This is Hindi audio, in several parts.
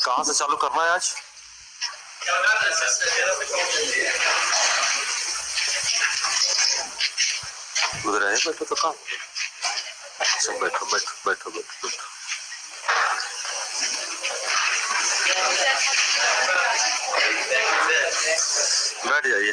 कहाँ से चालू करना है आज? उधर है, बैठो तो काम। सब बैठो बैठो बैठो बैठो बैठो। बैठ जाइए।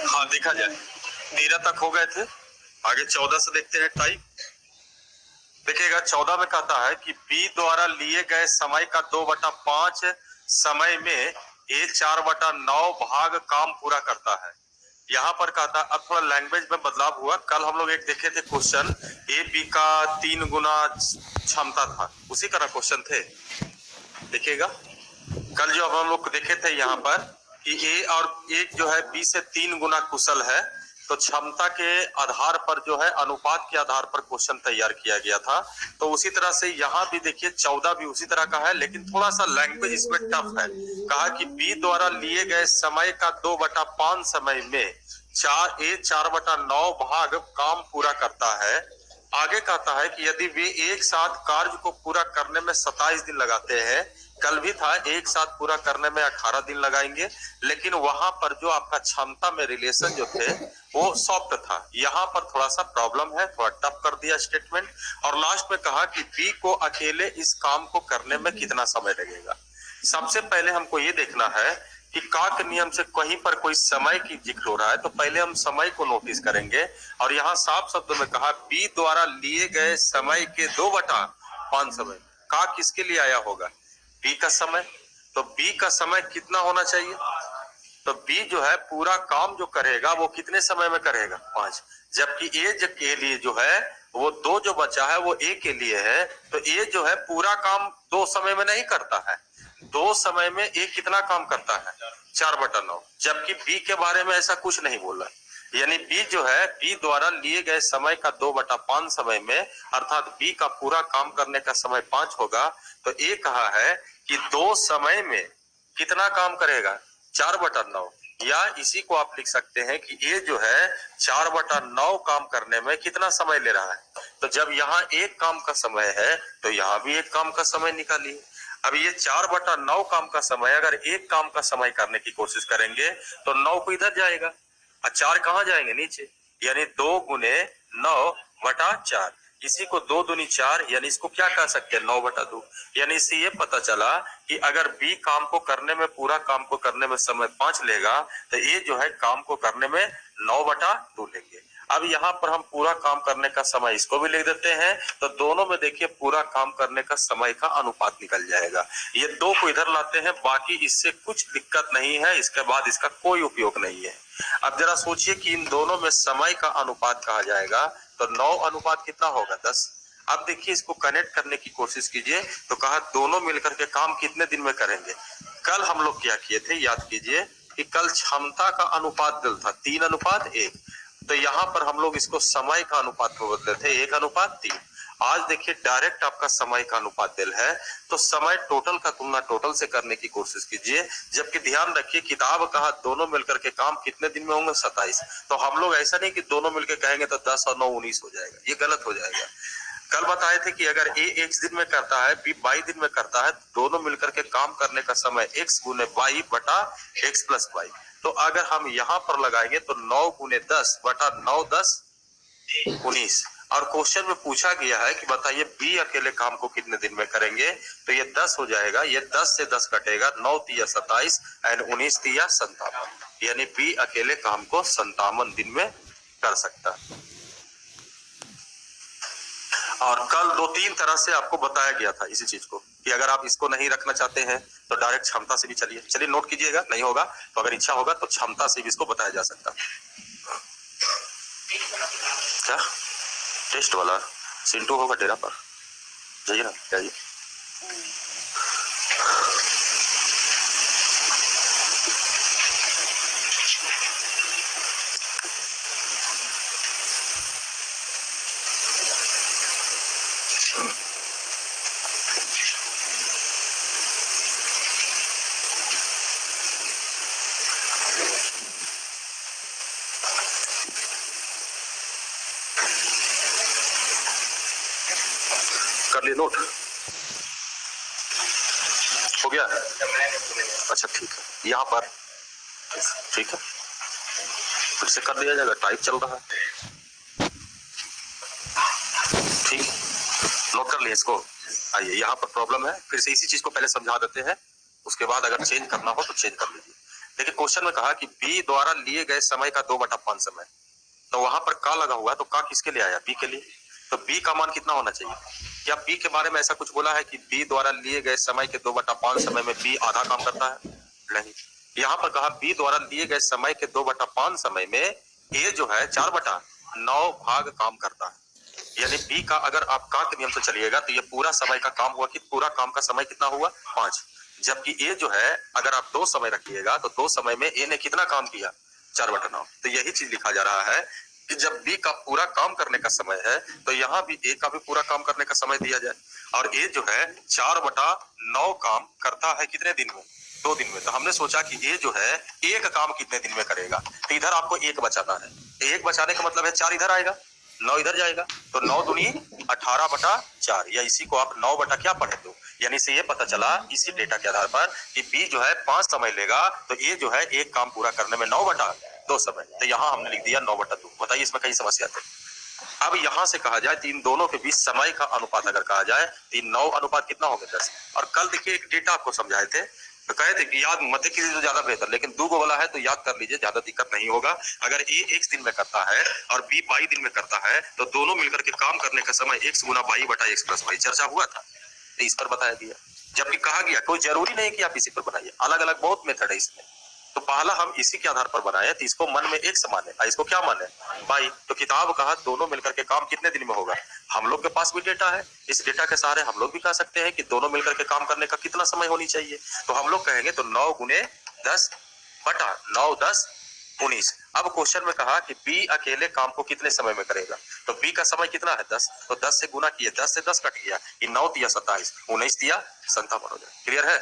हाँ, देखा जाए 13 तक हो गए थे, आगे 14 से देखते हैं टाइप। देखिएगा 14 में कहता है कि बी द्वारा लिए गए समय का 2/5 समय में ए 4/9 भाग काम पूरा करता है। यहाँ पर कहता है, अब थोड़ा लैंग्वेज में बदलाव हुआ। कल हम लोग एक देखे थे क्वेश्चन, ए बी का 3 गुना क्षमता था, उसी तरह क्वेश्चन थे। देखिएगा कल जो हम लोग देखे थे यहाँ पर कि ए और एक जो है बी से 3 गुना कुशल है, तो क्षमता के आधार पर जो है अनुपात के आधार पर क्वेश्चन तैयार किया गया था। तो उसी तरह से यहाँ भी देखिए 14 भी उसी तरह का है, लेकिन थोड़ा सा लैंग्वेज इसमें टफ है। कहा कि बी द्वारा लिए गए समय का 2/5 समय में 4/9 भाग काम पूरा करता है। आगे कहता है कि यदि वे एक साथ कार्य को पूरा करने में 27 दिन लगाते हैं, कल भी था एक साथ पूरा करने में 18 दिन लगाएंगे, लेकिन वहां पर जो आपका क्षमता में रिलेशन जो थे वो सॉफ्ट था। यहाँ पर थोड़ा सा प्रॉब्लम है, थोड़ा टफ कर दिया स्टेटमेंट। और लास्ट में कहा कि बी को अकेले इस काम को करने में कितना समय लगेगा। सबसे पहले हमको ये देखना है कि का के नियम से कहीं पर कोई समय की जिक्र हो रहा है, तो पहले हम समय को नोटिस करेंगे। और यहाँ साफ शब्दों में कहा बी द्वारा लिए गए समय के 2/5 समय। का किसके लिए आया होगा? बी का समय। तो बी का समय कितना होना चाहिए? तो बी जो है पूरा काम जो करेगा वो कितने समय में करेगा? 5। जबकि ए के लिए जो है वो 2 जो बचा है वो ए के लिए है, तो ए जो है पूरा काम 2 समय में नहीं करता है। 2 समय में ए कितना काम करता है? 4/9। जबकि बी के बारे में ऐसा कुछ नहीं बोला। यानी बी जो है बी द्वारा लिए गए समय का 2/5 समय में, अर्थात बी का पूरा काम करने का समय 5 होगा। तो ए कहा है कि 2 समय में कितना काम करेगा? 4/9। या इसी को आप लिख सकते हैं कि ए जो है 4/9 काम करने में कितना समय ले रहा है। तो जब यहाँ एक काम का समय है तो यहाँ भी एक काम का समय निकालिए। अब ये 4/9 काम का समय, अगर एक काम का समय करने की कोशिश करेंगे तो 9 को इधर जाएगा और 4 कहाँ जाएंगे? नीचे। यानी 2 गुने 9/4। इसी को 2 दूनी 4, यानी इसको क्या कह सकते हैं? 9/2। यानी इससे ये पता चला कि अगर बी काम को करने में, पूरा काम को करने में समय 5 लेगा, तो ये जो है काम को करने में 9/2 लेंगे। अब यहाँ पर हम पूरा काम करने का समय इसको भी लिख देते हैं, तो दोनों में देखिए पूरा काम करने का समय का अनुपात निकल जाएगा। ये 2 को इधर लाते हैं, बाकी इससे कुछ दिक्कत नहीं है, इसके बाद इसका कोई उपयोग नहीं है। अब जरा सोचिए कि इन दोनों में समय का अनुपात कहा जाएगा, तो 9 अनुपात कितना होगा? 10। अब देखिए इसको कनेक्ट करने की कोशिश कीजिए, तो कहा दोनों मिलकर के काम कितने दिन में करेंगे। कल हम लोग क्या किए थे, याद कीजिए कि कल क्षमता का अनुपात दिल था 3:1। तो यहाँ पर हम लोग इसको समय का अनुपात को बदले थे 1:3। आज देखिए डायरेक्ट आपका समय का अनुपात दिल है, तो समय टोटल का तुलना टोटल से करने की कोशिश कीजिए। जबकि ध्यान रखिए किताब कहा दोनों मिलकर के काम कितने दिन में होंगे? 27। तो हम लोग ऐसा नहीं कि दोनों मिलकर कहेंगे तो 10 और 9 19 हो जाएगा, ये गलत हो जाएगा। कल बताए थे कि अगर ए x दिन में करता है, बी 22 दिन में करता है, दोनों मिलकर के काम करने का समय x गुने 22/x + y। तो अगर हम यहाँ पर लगाएंगे तो 9 गुने 10/9 10 19। और क्वेश्चन में पूछा गया है कि बताइए बी अकेले काम को कितने दिन में करेंगे, तो ये 10 हो जाएगा। ये 10 से 10 कटेगा, 9 तिया 27 एंड 19 तिया 57। यानी बी अकेले काम को 57 दिन में कर सकता है। और कल 2-3 तरह से आपको बताया गया था इसी चीज को, कि अगर आप इसको नहीं रखना चाहते हैं तो डायरेक्ट क्षमता से भी चलिए नोट कीजिएगा, नहीं होगा तो अगर इच्छा होगा तो क्षमता से भी इसको बताया जा सकता है। क्या टेस्ट वाला सिंटू होगा डेरा पर, जाइए ना, जाइए। लिए नोट हो गया? अच्छा ठीक है, यहाँ पर ठीक है, फिर से कर दिया जाएगा, टाइप चल रहा है। ठीक है, नोट कर लिए इसको। आइए, यहाँ पर प्रॉब्लम है, फिर से इसी चीज को पहले समझा देते हैं, उसके बाद अगर चेंज करना हो तो चेंज कर लीजिए। देखिए क्वेश्चन में कहा कि बी द्वारा लिए गए समय का 2/5 समय, तो वहां पर का लगा हुआ है, तो का किसके लिए आया? बी के लिए। तो बी का मान कितना होना चाहिए? क्या बी के बारे में ऐसा कुछ बोला है कि बी द्वारा लिए गए समय के 2/5 समय में बी आधा काम करता है? नहीं। यहाँ पर कहा बी द्वारा लिए गए समय के 2/5 समय में ए जो है 4/9 भाग काम करता है। यानी बी का अगर आप का के नियम से चलिएगा तो ये पूरा समय का काम हुआ कि पूरा काम का समय कितना हुआ? 5। जबकि ए जो है अगर आप 2 समय रखिएगा तो 2 समय में ए ने कितना काम किया? 4/9। तो यही चीज लिखा जा रहा है कि जब बी का पूरा काम करने का समय है तो यहाँ भी ए का भी पूरा काम करने का समय दिया जाए, और ए जो है 4/9 काम करता है कितने दिन में? 2 दिन में। तो हमने सोचा कि ए जो है एक काम कितने दिन में करेगा, तो इधर आपको एक बचाना है। एक बचाने का मतलब है 4 इधर आएगा, 9 इधर जाएगा, तो 9 दूनी 18/4, या इसी को आप 9 बटा क्या पढ़े दो। यानी से ये पता चला इसी डेटा के आधार पर कि बी जो है 5 समय लेगा, तो ए जो है एक काम पूरा करने में 9/2 समय। तो यहाँ हमने लिख दिया 9/2। बताइए इसमें कई समस्या थे। अब यहाँ से कहा जाए तो इन दोनों के बीच समय का अनुपात अगर कहा जाए तो 9 अनुपात कितना हो गया 10। और कल देखिए एक डेटा आपको समझाए थे, तो कहे थे कि याद मत कीजिए तो ज्यादा बेहतर, लेकिन 2 गो वाला है तो याद कर लीजिए, ज्यादा दिक्कत नहीं होगा। अगर ए x दिन में करता है और बी 22 दिन में करता है तो दोनों मिलकर के काम करने का समय x गुना 22/x + y चर्चा हुआ था, तो इस पर बताया गया। जबकि कहा गया कोई जरूरी नहीं कि आप इसी पर बनाइए, अलग अलग बहुत मेथड है इसमें। तो पहला हम इसी के आधार पर बनाए तो इसको मन में x माने, इसको क्या माने? बाई। तो किताब कहा दोनों मिलकर के काम कितने दिन में होगा? हम लोग के पास भी डेटा है, इस डेटा के सहारे हम लोग भी कह सकते हैं कि दोनों मिलकर के काम करने का कितना समय होनी चाहिए। तो हम लोग कहेंगे तो 9 गुने 10 बटा 9 10 19। अब क्वेश्चन में कहा कि बी अकेले काम को कितने समय में करेगा, तो बी का समय कितना है 10, तो 10 से गुना किए, 10 से 10 कट गया, 9 तिया 27, 19 तिया 57 हो जाए। क्लियर है?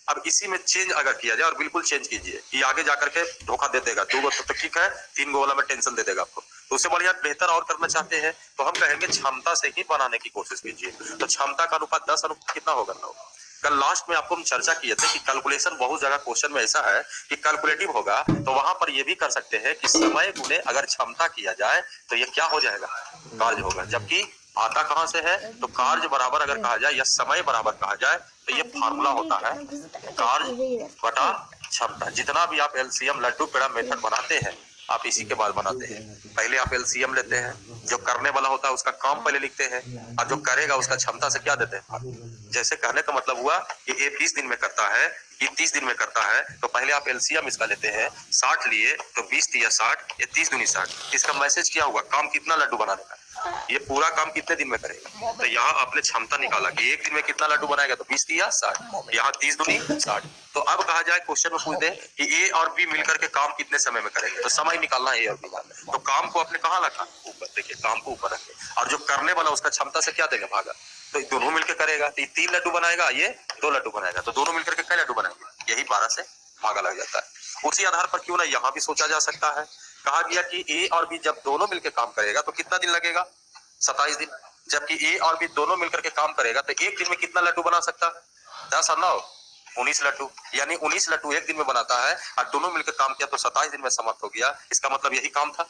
अब इसी में चेंज अगर किया जाए, और बिल्कुल चेंज कीजिए, ये आगे जाकर के धोखा दे देगा। 2 गो तो ठीक है, 3 गो वाला में टेंशन दे देगा आपको। तो उससे बढ़िया बेहतर और करना चाहते हैं तो हम कहेंगे क्षमता से ही बनाने की कोशिश कीजिए। तो क्षमता का अनुपात 10 अनुपात कितना होगा? 9। कल लास्ट में आपको हम चर्चा किए थे कि कैलकुलेशन बहुत जगह क्वेश्चन में ऐसा है कि कैलकुलेटिव होगा, तो वहां पर ये भी कर सकते हैं कि समय गुने अगर क्षमता किया जाए तो ये क्या हो जाएगा? कार्य होगा। जबकि आता कहां से है? तो कार्य बराबर अगर कहा जाए या समय बराबर कहा जाए तो ये फार्मूला होता है कार्य बटा क्षमता। जितना भी आप एलसीएम लड्डू पेड़ा मेथड बनाते हैं आप इसी के बाद बनाते हैं। पहले आप एलसीएम लेते हैं, जो करने वाला होता है उसका काम पहले लिखते हैं, और जो करेगा उसका क्षमता से क्या देते हैं? जैसे कहने का मतलब हुआ कि ये 20 दिन में करता है, ये 30 दिन में करता है, तो पहले आप एलसीएम इसका लेते हैं, 60 लिए तो 20 तिया 60, ये 30 दूनी 60। इसका मैसेज क्या हुआ? काम कितना लड्डू बनाने का? ये पूरा काम कितने दिन में करेगा? तो यहाँ आपने क्षमता निकाला कि एक दिन में कितना लड्डू बनाएगा, तो 20 तिया 60, यहाँ 30 दूनी 60। तो अब कहा जाए क्वेश्चन में पूछते हैं कि ए और बी मिलकर के काम कितने समय में करेंगे, तो समय निकालना है ए और बी का। तो काम को आपने कहाँ रखा? ऊपर। देखिए काम को ऊपर रखे, और जो करने वाला उसका क्षमता से क्या देगा? भागा। तो दोनों मिलकर करेगा तो 3 लड्डू बनाएगा, ये 2 लड्डू बनाएगा, तो दोनों मिलकर के कई लड्डू बनाएंगे? यही 12 से भागा लग जाता है। उसी आधार पर क्यों ना यहाँ भी सोचा जा सकता है। कहा गया कि ए और बी जब दोनों मिलकर काम करेगा तो कितना दिन लगेगा? 27 दिन। जबकि ए और बी दोनों मिलकर के काम करेगा तो एक दिन में कितना लड्डू बना सकता है? 10 और 9 19 लड्डू। यानी 19 लड्डू एक दिन में बनाता है, और दोनों मिलकर काम किया तो 27 दिन में समाप्त हो गया। इसका मतलब यही काम था।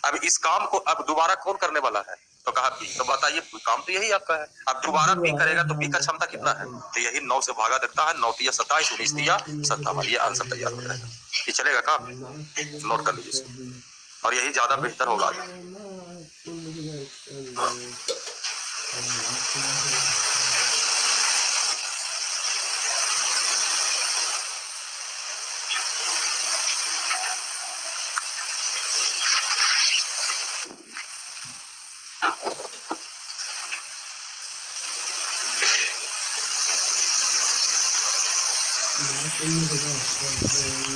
अब इस काम को अब दोबारा कौन करने वाला है? तो कहा बी। तो बताइए काम तो यही आपका है। अब दोबारा बी करेगा तो बी का क्षमता कितना है? तो यही 9 से भागा देता है, 9 तिया 27, 19 तिया 57। ये आंसर तैयार हो जाएगा। ये चलेगा काम? नोट कर लीजिए, और यही ज्यादा बेहतर होगा।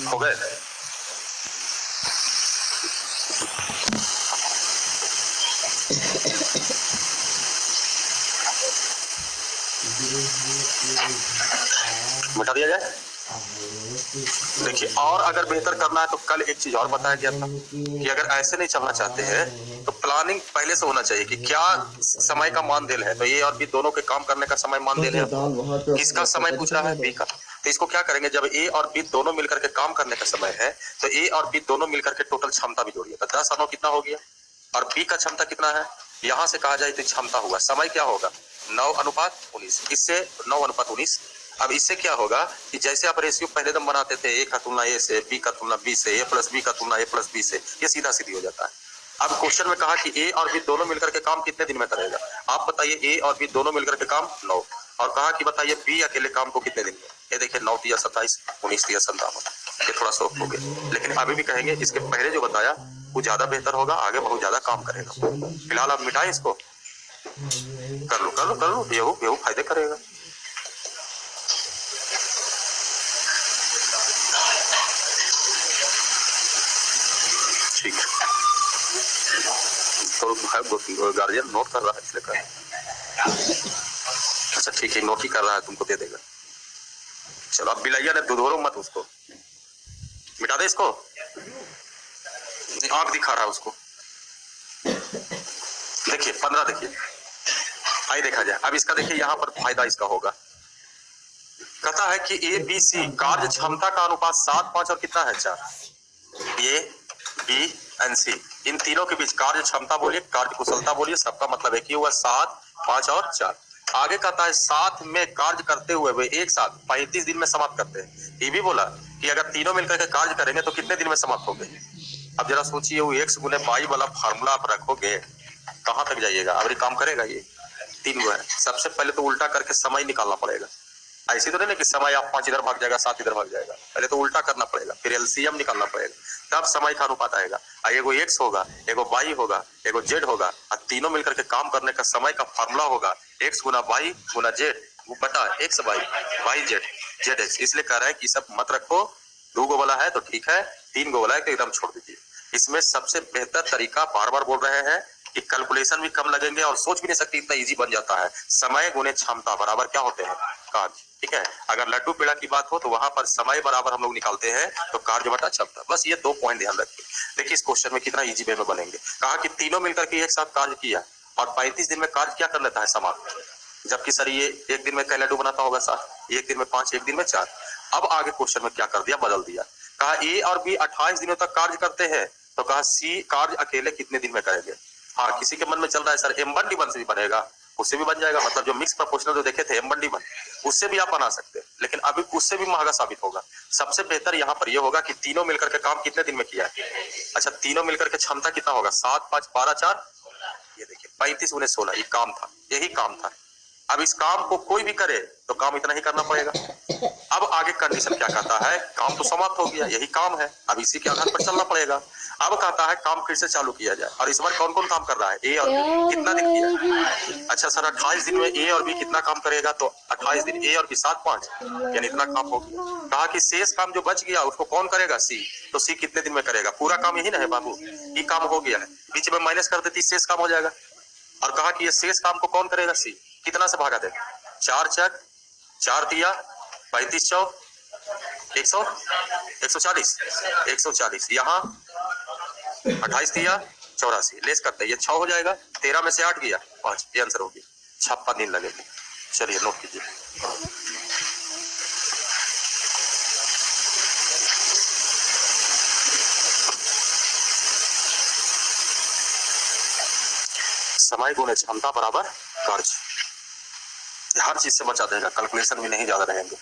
हो गए? मिटा दिया जाए। देखिए, और अगर बेहतर करना है तो कल एक चीज और बताया गया था कि अगर ऐसे नहीं चलना चाहते हैं तो प्लानिंग पहले से होना चाहिए कि क्या समय का मानदेय है। तो ए और बी दोनों के काम करने का समय मानदेय है, किसका समय पूछ रहा है, बी का। तो इसको क्या करेंगे, जब ए और बी दोनों मिलकर के काम करने का समय है तो ए और बी दोनों मिलकर के टोटल क्षमता भी जोड़िए। तो 10 और 9 कितना हो गया, और बी का क्षमता कितना है, यहां से कहा जाए तो क्षमता हुआ, समय क्या होगा 9:19, इससे 9:19। अब इससे क्या होगा कि जैसे आप रेशियो पहले दम बनाते थे, ए का तुलना ए से, बी का तुलना बी से, ए प्लस बी का तुलना ए प्लस बी से, ये सीधा सीधी हो जाता है। अब क्वेश्चन में कहा कि ए और बी दोनों मिलकर के काम कितने दिन में करेगा, आप बताइए। ए और बी दोनों मिलकर के काम 9, और कहा कि बताइए बी अकेले काम को कितने दिन में। ये देखिए 9 तिया 27, 19 तिया 57, ये थोड़ा शौक हो गया, लेकिन अभी भी कहेंगे इसके पहले जो बताया वो ज्यादा बेहतर होगा, आगे बहुत ज्यादा काम करेगा। फिलहाल आप मिटाएं इसको, कर लो कर लो कर लो, ये फायदे करेगा। ठीक है, तो गार्जियन नोट कर रहा है इसलिए कर। अच्छा ठीक है, नोट ही कर रहा है, तुमको दे देगा। चलो अब बिलैया ने दुधोरो मत, उसको मिटा दे, इसको आंख दिखा रहा है उसको। देखिए 15, देखिए आइए देखा जाए। अब इसका देखिए यहाँ पर फायदा इसका होगा, कहता है कि ए बी सी कार्य क्षमता का अनुपात 7, 5 और कितना है 4। ए बी एंड सी, इन तीनों के बीच कार्य क्षमता बोलिए, कार्य कुशलता बोलिए, सबका मतलब एक ही हुआ 7, 5 और 4। आगे कहता है साथ में कार्य करते हुए वे एक साथ 35 दिन में समाप्त करते हैं। ये भी बोला कि अगर तीनों मिलकर के कार्य करेंगे तो कितने दिन में समाप्त होंगे। अब जरा सोचिए, वो x गुने y वाला फार्मूला आप रखोगे कहां तक जाइएगा, अब काम करेगा ये 3 है। सबसे पहले तो उल्टा करके समय निकालना पड़ेगा, ऐसी तो नहीं कि समय आप 5 इधर भाग जाएगा 7 इधर भाग जाएगा, पहले तो उल्टा करना पड़ेगा, फिर एलसीएम निकालना पड़ेगा, तब समय का अनुपात आएगा। एगो x होगा, एगो y होगा, एगो z होगा, और तीनों मिलकर के काम करने का समय का फार्मूला होगा x गुना y गुना z बटा x y y z z x। इसलिए कह रहा है कि सब मत रखो, 2 गो वाला है तो ठीक है, 3 गो वाला है तो एकदम छोड़ दीजिए। इसमें सबसे बेहतर तरीका, बार बार बोल रहे हैं कि कैलकुलेशन भी कम लगेंगे और सोच भी नहीं सकती, इतना इजी बन जाता है। समय गुने क्षमता बराबर क्या होते हैं, कार्य। ठीक है, अगर लड्डू पेड़ा की बात हो तो वहां पर समय बराबर हम लोग निकालते हैं तो कार्य बटा क्षमता। बस ये 2 पॉइंट ध्यान रखिए। देखिए इस क्वेश्चन में कितना इजी वे में बनेंगे। कहा कि तीनों मिलकर के एक साथ कार्य किया और 35 दिन में कार्य क्या कर लेता है, समाप्त। जबकि सर ये एक दिन में कई लड्डू बनाता होगा सर, एक दिन में 5, एक दिन में 4। अब आगे क्वेश्चन में क्या कर दिया, बदल दिया। कहा ए और बी 28 दिनों तक कार्य करते हैं, तो कहा सी कार्य अकेले कितने दिन में करेंगे। हाँ, किसी के मन में चल रहा है सर M1D1 से भी बनेगा, उससे भी बन जाएगा, मतलब जो मिक्स प्रोपोर्शनल जो देखे थे M1D1 उससे भी आप बना सकते हैं, लेकिन अभी उससे भी महंगा साबित होगा। सबसे बेहतर यहाँ पर यह होगा कि तीनों मिलकर के काम कितने दिन में किया है। अच्छा, तीनों मिलकर के क्षमता कितना होगा, 7, 5, 12, 4, ये देखिए 35 गुने 16, ये काम था, यही काम था। अब इस काम को कोई भी करे तो काम इतना ही करना पड़ेगा। अब आगे कंडीशन क्या कहता है, काम तो समाप्त हो गया, यही काम है, अब इसी के आधार पर चलना पड़ेगा। अब कहता है काम फिर से चालू किया जाए, और इस बार कौन कौन काम कर रहा है, ए और बी, कितना दिन किया। अच्छा सर 28 दिन में ए और बी कितना काम करेगा, तो 28 दिन ए और बी 7, 5 यानी इतना काम हो गया। कहा कि शेष काम जो बच गया उसको कौन करेगा, सी। तो सी कितने दिन में करेगा, पूरा काम यही ना है बाबू, ये काम हो गया है, बीच में माइनस कर देती शेष काम हो जाएगा। और कहा कि ये शेष काम को कौन करेगा, सी। कितना से भागा दे, 4 चक 4 तिया 35 चौक 140 140, यहाँ 28 तिया 84, लेस करते ये 6 हो जाएगा, 13 में से 8 गया 5, ये आंसर होगी। 56 दिन लगेगी। चलिए नोट कीजिए। समय गुणे क्षमता बराबर कार्य, हर चीज से बचा देगा, कैलकुलेशन भी नहीं ज्यादा रहेंगे।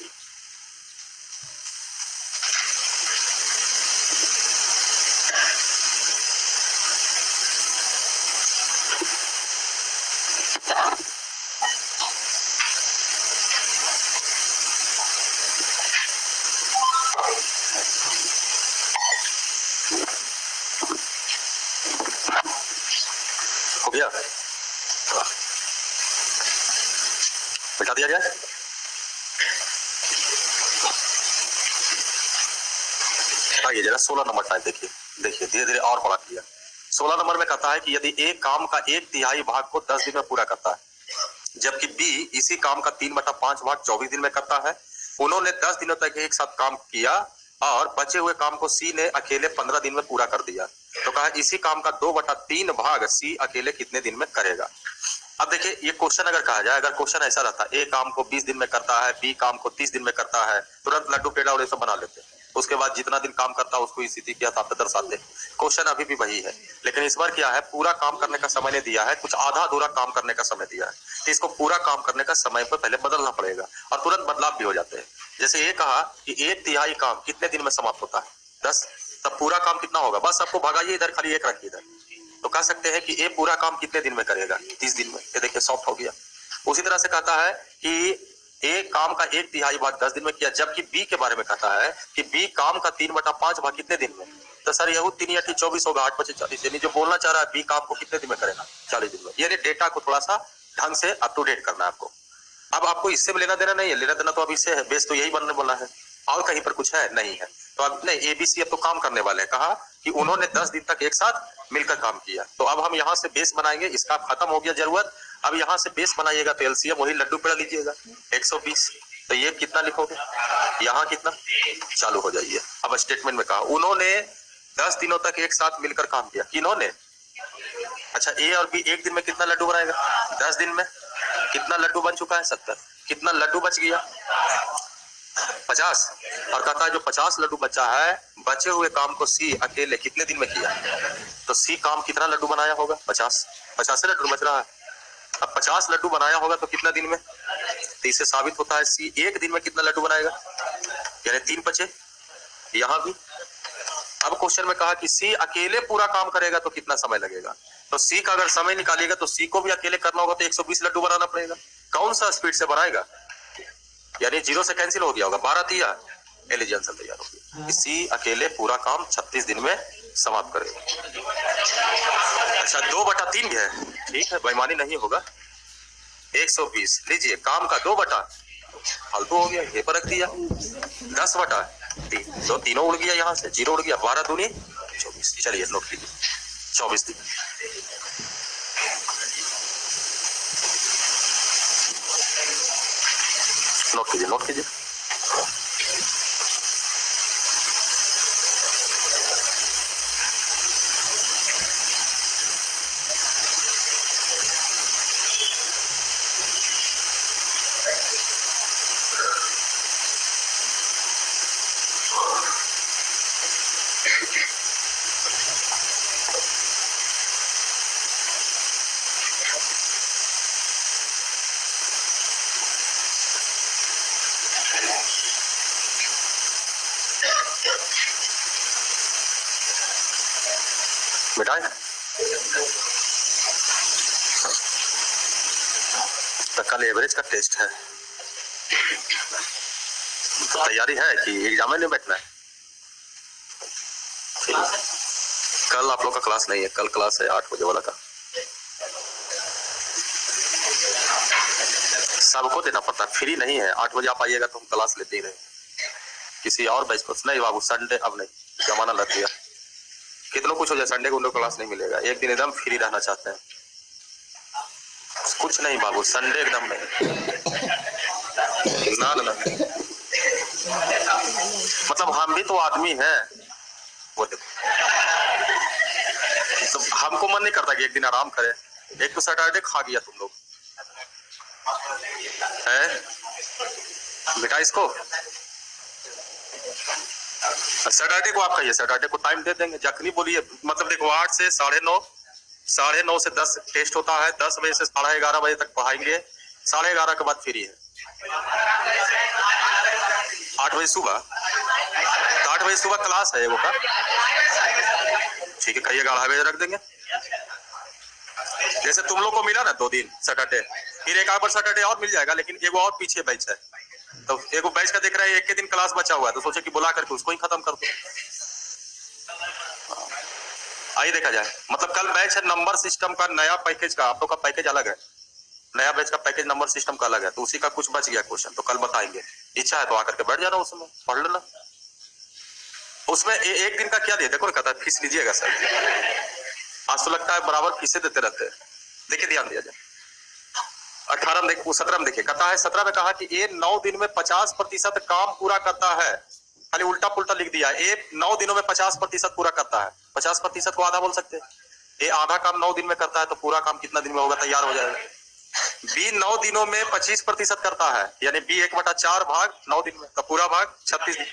हो गया, बिठा दिया जाए। आइए जरा 16 नंबर टाइप देखिए, देखिए धीरे धीरे और बड़ा किया। 16 नंबर में कहता है कि यदि एक काम का 1/3 भाग को 10 दिन में पूरा करता है, जबकि बी इसी काम का 3/5 भाग 24 दिन में करता है, उन्होंने 10 दिनों तक एक साथ काम किया और बचे हुए काम को सी ने अकेले 15 दिन में पूरा कर दिया। तो कहा इसी काम का 2/3 भाग सी अकेले कितने दिन में करेगा। अब देखिए ये क्वेश्चन अगर कहा जाए, अगर क्वेश्चन ऐसा रहता ए काम को 20 दिन में करता है, बी काम को 30 दिन में करता है, तुरंत लड्डू पेड़ा और ये सब बना लेते। उसके बाद जितना दिन काम करता है उसको स्थिति के हिसाब से दर्शाते। क्वेश्चन अभी भी वही है, लेकिन इस बार क्या है, पूरा काम करने का समय नहीं दिया है, कुछ आधा अधूरा काम करने का समय दिया है। तो इसको पूरा काम करने का समय पर पहले बदलना पड़ेगा और तुरंत बदलाव भी हो जाते हैं। जैसे ये कहा कि 1/3 काम कितने दिन में समाप्त होता है, 10, तब पूरा काम कितना होगा, बस आपको भगाइए इधर, खाली एक रखिए इधर, तो कह सकते हैं कि ये पूरा काम कितने दिन में करेगा, 30 दिन में। ये देखिए सॉफ्ट हो गया। उसी तरह से कहता है कि ए काम का 1/3 भाग 10 दिन में किया, जबकि बी के बारे में कहता है कि बी काम का 3/5 भाग कितने दिन में। तो सर यह 3 या 24 होगा, 8 25 40, यानी जो बोलना चाह रहा है बी काम को कितने दिन में करेगा, 40 दिन में। ये डेटा को थोड़ा सा ढंग से अप टू डेट करना है आपको। अब आपको इससे लेना देना नहीं है, लेना देना तो अब इससे है, बेस तो यही बनने बोला है, और कहीं पर कुछ है नहीं है। तो अब नहीं, एबीसी अब तो काम करने वाले हैं। कहा कि उन्होंने 10 दिन तक एक साथ मिलकर काम किया। तो अब हम यहाँ से बेस बनाएंगे, इसका खत्म हो गया जरूरत। अब यहाँ से बेस बनाइएगा तो एलसीएम वही लड्डू पेड़ा लीजिएगा 120। तो ये कितना लिखोगे, यहाँ कितना, चालू हो जाइए। अब स्टेटमेंट में कहा उन्होंने 10 दिनों तक एक साथ मिलकर काम किया। किन्होंने, अच्छा ए और बी एक दिन में कितना लड्डू बनाएगा, 10 दिन में कितना लड्डू बन चुका है, 70। कितना लड्डू बच गया, 50। और कहता है जो 50 लड्डू बचा है, बचे हुए काम को सी अकेले कितने दिन में किया। तो सी काम कितना लड्डू बनाया होगा, 50 लड्डू बच रहा है। अब 50 लड्डू बनाया होगा तो कितना दिन में, तो इससे साबित होता है सी एक दिन में कितना लड्डू बनाएगा, यानी 3 बचे। यहाँ भी अब क्वेश्चन में कहा कि सी अकेले पूरा काम करेगा तो कितना समय लगेगा। तो सी का अगर समय निकालिएगा तो सी को भी अकेले करना होगा, तो 120 लड्डू बनाना पड़ेगा। कौन सा स्पीड से बनाएगा, यानी 0 से कैंसिल हो गया होगा, 12 दिया, एलिजी आंसर तैयार हो गया। सी अकेले पूरा काम 36 दिन में समाप्त करेगा। अच्छा 2/3 है, ठीक है, बेईमानी नहीं होगा। 120 लीजिए, काम का 2/, फालतू हो गया, ये पर रख दिया 10/3, तो तीनों उड़ गया, यहाँ से 0 उड़ गया, 12 दूनी 24। चलिए नोट कीजिए 24 दिन। नोट कीजिए, नोट कीजिए। मिटाए तो कल एवरेज का टेस्ट है, तो तैयारी है कि एग्जाम में नहीं बैठना है। कल आप लोग का क्लास नहीं है, कल क्लास है 8 बजे वाला का, सबको देना पड़ता है, फ्री नहीं है। 8 बजे आप आइएगा तो हम क्लास लेते ही रहे, किसी और बैच को नहीं बाबू। संडे अब नहीं, जमाना लग गया, कितनों कुछ हो जाए, संडे को उन लोग क्लास नहीं मिलेगा। एक दिन एकदम फ्री रहना चाहते हैं, कुछ नहीं बाबू, संडे एकदम नहीं, ना ना ना। मतलब हम भी तो आदमी हैं, वो देखो, तो हमको मन नहीं करता कि एक दिन आराम करें। एक तो सैटरडे खा गया तुम लोग है बेटा, इसको सैटरडे को आप कहिए, सैटरडे को टाइम दे देंगे। जखनी बोलिए, मतलब देखो 8 से 9:30, 9:30 से 10 टेस्ट होता है, 10 बजे से 11:30 बजे तक पढ़ाएंगे, 11:30 के बाद फ्री है। 8 बजे सुबह, तो 8 बजे सुबह क्लास है वो का, ठीक है, कहिए 11 बजे रख देंगे। जैसे तुम लोग को मिला ना 2 दिन सैटरडे, फिर एक आध बार सैटरडे और मिल जाएगा, लेकिन एगो और पीछे बैच है, तो एगो बैच का देख रहा है एक के दिन क्लास बचा हुआ है, तो सोचे कि बुला करके उसको ही खत्म कर दो। आइए देखा जाए, मतलब कल बैच है नंबर सिस्टम का, नया पैकेज का, आप लोग का पैकेज अलग है, नया बैच का पैकेज नंबर सिस्टम का अलग है, तो उसी का कुछ बच गया क्वेश्चन, तो कल बताएंगे। इच्छा है तो आकर के बैठ जाना, उसमें पढ़ लेना। उसमें एक दिन का क्या दिया, देखो ना, कहता है फीस लीजिएगा सर। आज तो लगता है बराबर फीसें देते रहते हैं, देखिए ध्यान दिया जाए। 18 में 17 में देखिए कहता है, 17 में कहा कि ए 9 दिन में 50% काम पूरा करता है। खाली उल्टा पुल्टा लिख दिया। ए 9 दिनों में 50% पूरा करता है। 50% को आधा बोल सकते हैं। ए आधा काम 9 दिन में करता है तो पूरा काम कितना दिन में होगा, तैयार हो जाएगा। बी 9 दिनों में 25% करता है, यानी बी 1/4 भाग 9 दिन में, तो पूरा भाग 36 दिन।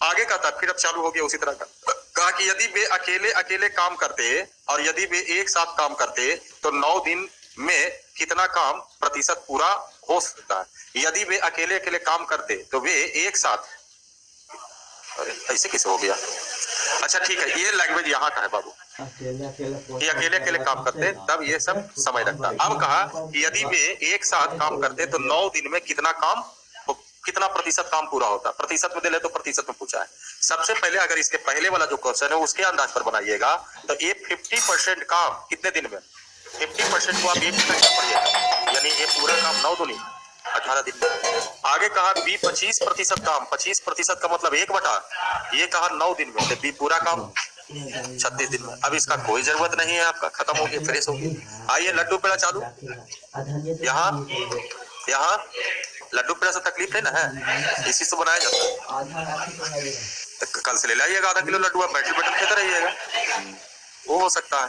आगे कहता फिर अब चालू हो गया उसी तरह का। कहा कि यदि वे अकेले अकेले काम करते और यदि वे एक साथ काम करते तो 9 दिन में कितना काम प्रतिशत पूरा हो सकता है। यदि वे अकेले अकेले काम करते तो वे एक साथ, अरे ऐसे कैसे हो गया। अच्छा ठीक है, ये लैंग्वेज यहाँ का है बाबू, ये अकेले अकेले काम करते तब ये सब समय लगता। अब कहा कि यदि वे एक साथ काम करते तो 9 दिन में कितना काम, कितना प्रतिशत काम पूरा होता। प्रतिशत में दे ले तो प्रतिशत में पूछा है। सबसे पहले अगर इसके पहले वाला जो क्वेश्चन है उसके अंदाज पर बनाइएगा तो ये 50% काम कितने दिन में, 50% को आप 1 दिन में पढ़िएगा, यानी ये पूरा काम 9 दूनी 18 दिन में। आगे कहा बी 25% काम, 25% का मतलब 1/, ये कहा 9 दिन में, बी पूरा काम 36 दिन में। अब इसका कोई जरूरत नहीं है, आपका खत्म हो गया, फ्रेश हो गया। आइए लड्डू पेड़ा चालू। यहाँ लड्डू पेड़ा से तकलीफ है ना, है इसी से बनाया जाता है। तो कल से ले लाइएगा आधा किलो लड्डू, आप बैटरी बैटरी खेते रहिएगा, वो हो सकता है।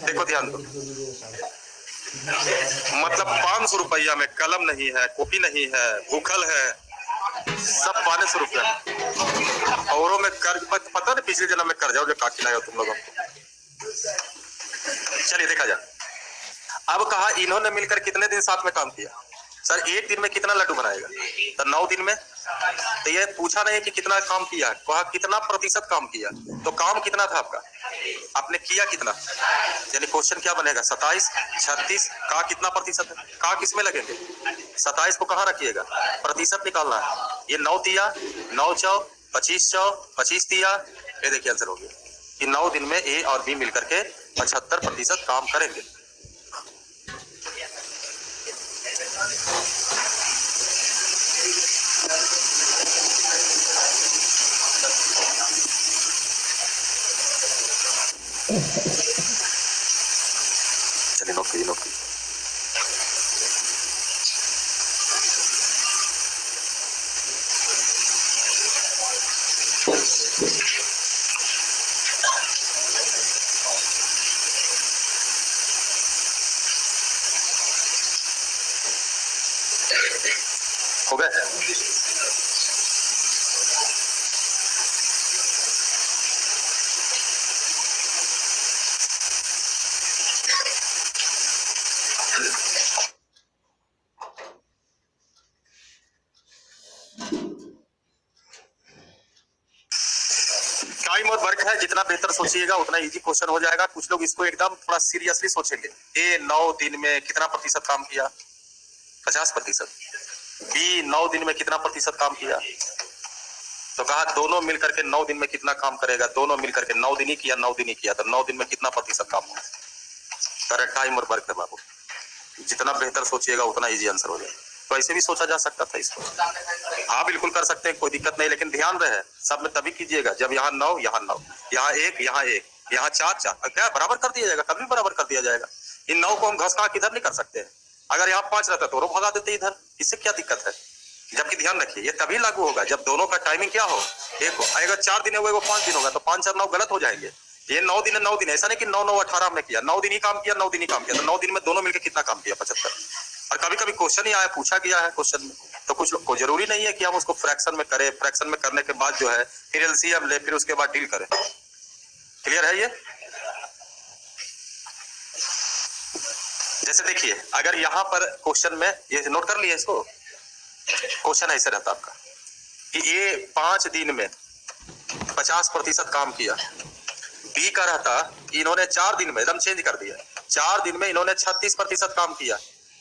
देखो ध्यान दो, मतलब 500 रुपया में कलम नहीं है, कॉपी नहीं है, भूखल है, सब 500 रुपया औरों में कर्ज। पता नहीं पिछले जन्म में कर्जा जो का खिलाया तुम लोगों को। चलिए देखा जाए। अब कहा इन्होंने मिलकर कितने दिन साथ में काम किया। सर 1 दिन में कितना लड्डू बनाएगा, तो 9 दिन में। तो ये पूछा नहीं कि कितना काम किया, कहा कितना प्रतिशत काम किया। तो काम कितना था आपका, आपने किया कितना, यानी क्वेश्चन क्या बनेगा 27, 36 का कितना प्रतिशत है। का किसमें लगेंगे, 27 को कहाँ रखिएगा, प्रतिशत निकालना है। ये 9 तिया 9 चौ 25 चौ 25 तिया, ये देखिए आंसर हो गया कि 9 दिन में ए और बी मिलकर के 75% काम करेंगे। चलिए नौकरी नौकरी हो गए। टाइम और वर्क है, जितना बेहतर सोचिएगा उतना इजी क्वेश्चन हो जाएगा। कुछ लोग इसको एकदम थोड़ा सीरियसली सोचेंगे। ए 9 दिन में कितना प्रतिशत काम किया, 50%। बी 9 दिन में कितना प्रतिशत काम किया, तो कहा दोनों मिलकर के 9 दिन में कितना काम करेगा। दोनों मिलकर के 9 दिन ही किया, 9 दिन ही किया, तो 9 दिन में कितना प्रतिशत काम होगा। करेक्ट टाइम और वर्क है बाबू, जितना बेहतर सोचिएगा उतना इजी आंसर हो जाएगा। तो ऐसे भी सोचा जा सकता था इसको। हाँ बिल्कुल कर सकते हैं, कोई दिक्कत नहीं, लेकिन ध्यान रहे सब में तभी कीजिएगा जब यहाँ 9 यहाँ 9, यहाँ 1 यहाँ 1 यहाँ 4 4, क्या बराबर कर दिया जाएगा, कभी बराबर कर दिया जाएगा। इन 9 को हम घस खा किधर नहीं कर सकते हैं। अगर यहाँ 5 रहता तो भगा देते इधर, इससे क्या दिक्कत है। जबकि ध्यान रखिए ये तभी लागू होगा जब दोनों का टाइमिंग क्या हो, एक हो। अगर 4 दिन है वो 5 दिन होगा तो 5 4 9 गलत हो जाएंगे। ये 9 दिन है 9 दिन, ऐसा नहीं कि 9 9 18 में किया, 9 दिन ही काम किया, 9 दिन ही काम किया, तो 9 दिन में दोनों मिलकर कितना काम किया, 75। और कभी कभी क्वेश्चन ही आया, पूछा गया है क्वेश्चन में, तो कुछ लोग को जरूरी नहीं है कि हम उसको फ्रैक्शन में करें। फ्रैक्शन में करने के बाद जो है फिर एलसीएम ले, फिर उसके बाद डील करें। क्लियर है ये। जैसे देखिए अगर यहाँ पर क्वेश्चन में ये नोट कर लिया इसको, क्वेश्चन ऐसे रहता आपका कि ये 5 दिन में 50% काम किया। बी का रहता इन्होंने 4 दिन में, एकदम चेंज कर दिया, 4 दिन में इन्होंने 36% काम किया,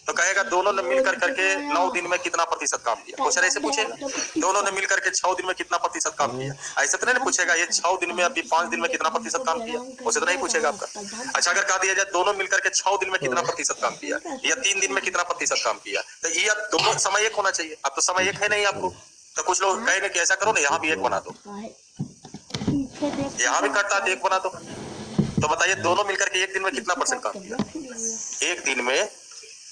तो कहेगा दोनों ने मिलकर करके 9 दिन में कितना प्रतिशत काम किया। क्वेश्चन ऐसे पूछेगा, दोनों ने मिलकर के 6 दिन में कितना प्रतिशत काम किया। ऐसे तो नहीं पूछेगा ये 6 दिन में, अभी 5 दिन में कितना प्रतिशत काम किया, उसे तो नहीं पूछेगा आपका। अच्छा अगर कहा दिया जाए दोनों मिलकर के 6 दिन में कितना प्रतिशत काम किया या 3 दिन में कितना प्रतिशत काम किया, तो ये अब दोनों समय एक होना चाहिए। अब तो समय एक है नहीं आपको, तो कुछ लोग कहेंगे कि ऐसा करो ना यहाँ भी एक बना दो, यहाँ भी कटता है 1 बना दो। तो बताइए दोनों मिलकर के 1 दिन में कितना परसेंट काम किया। 1 दिन में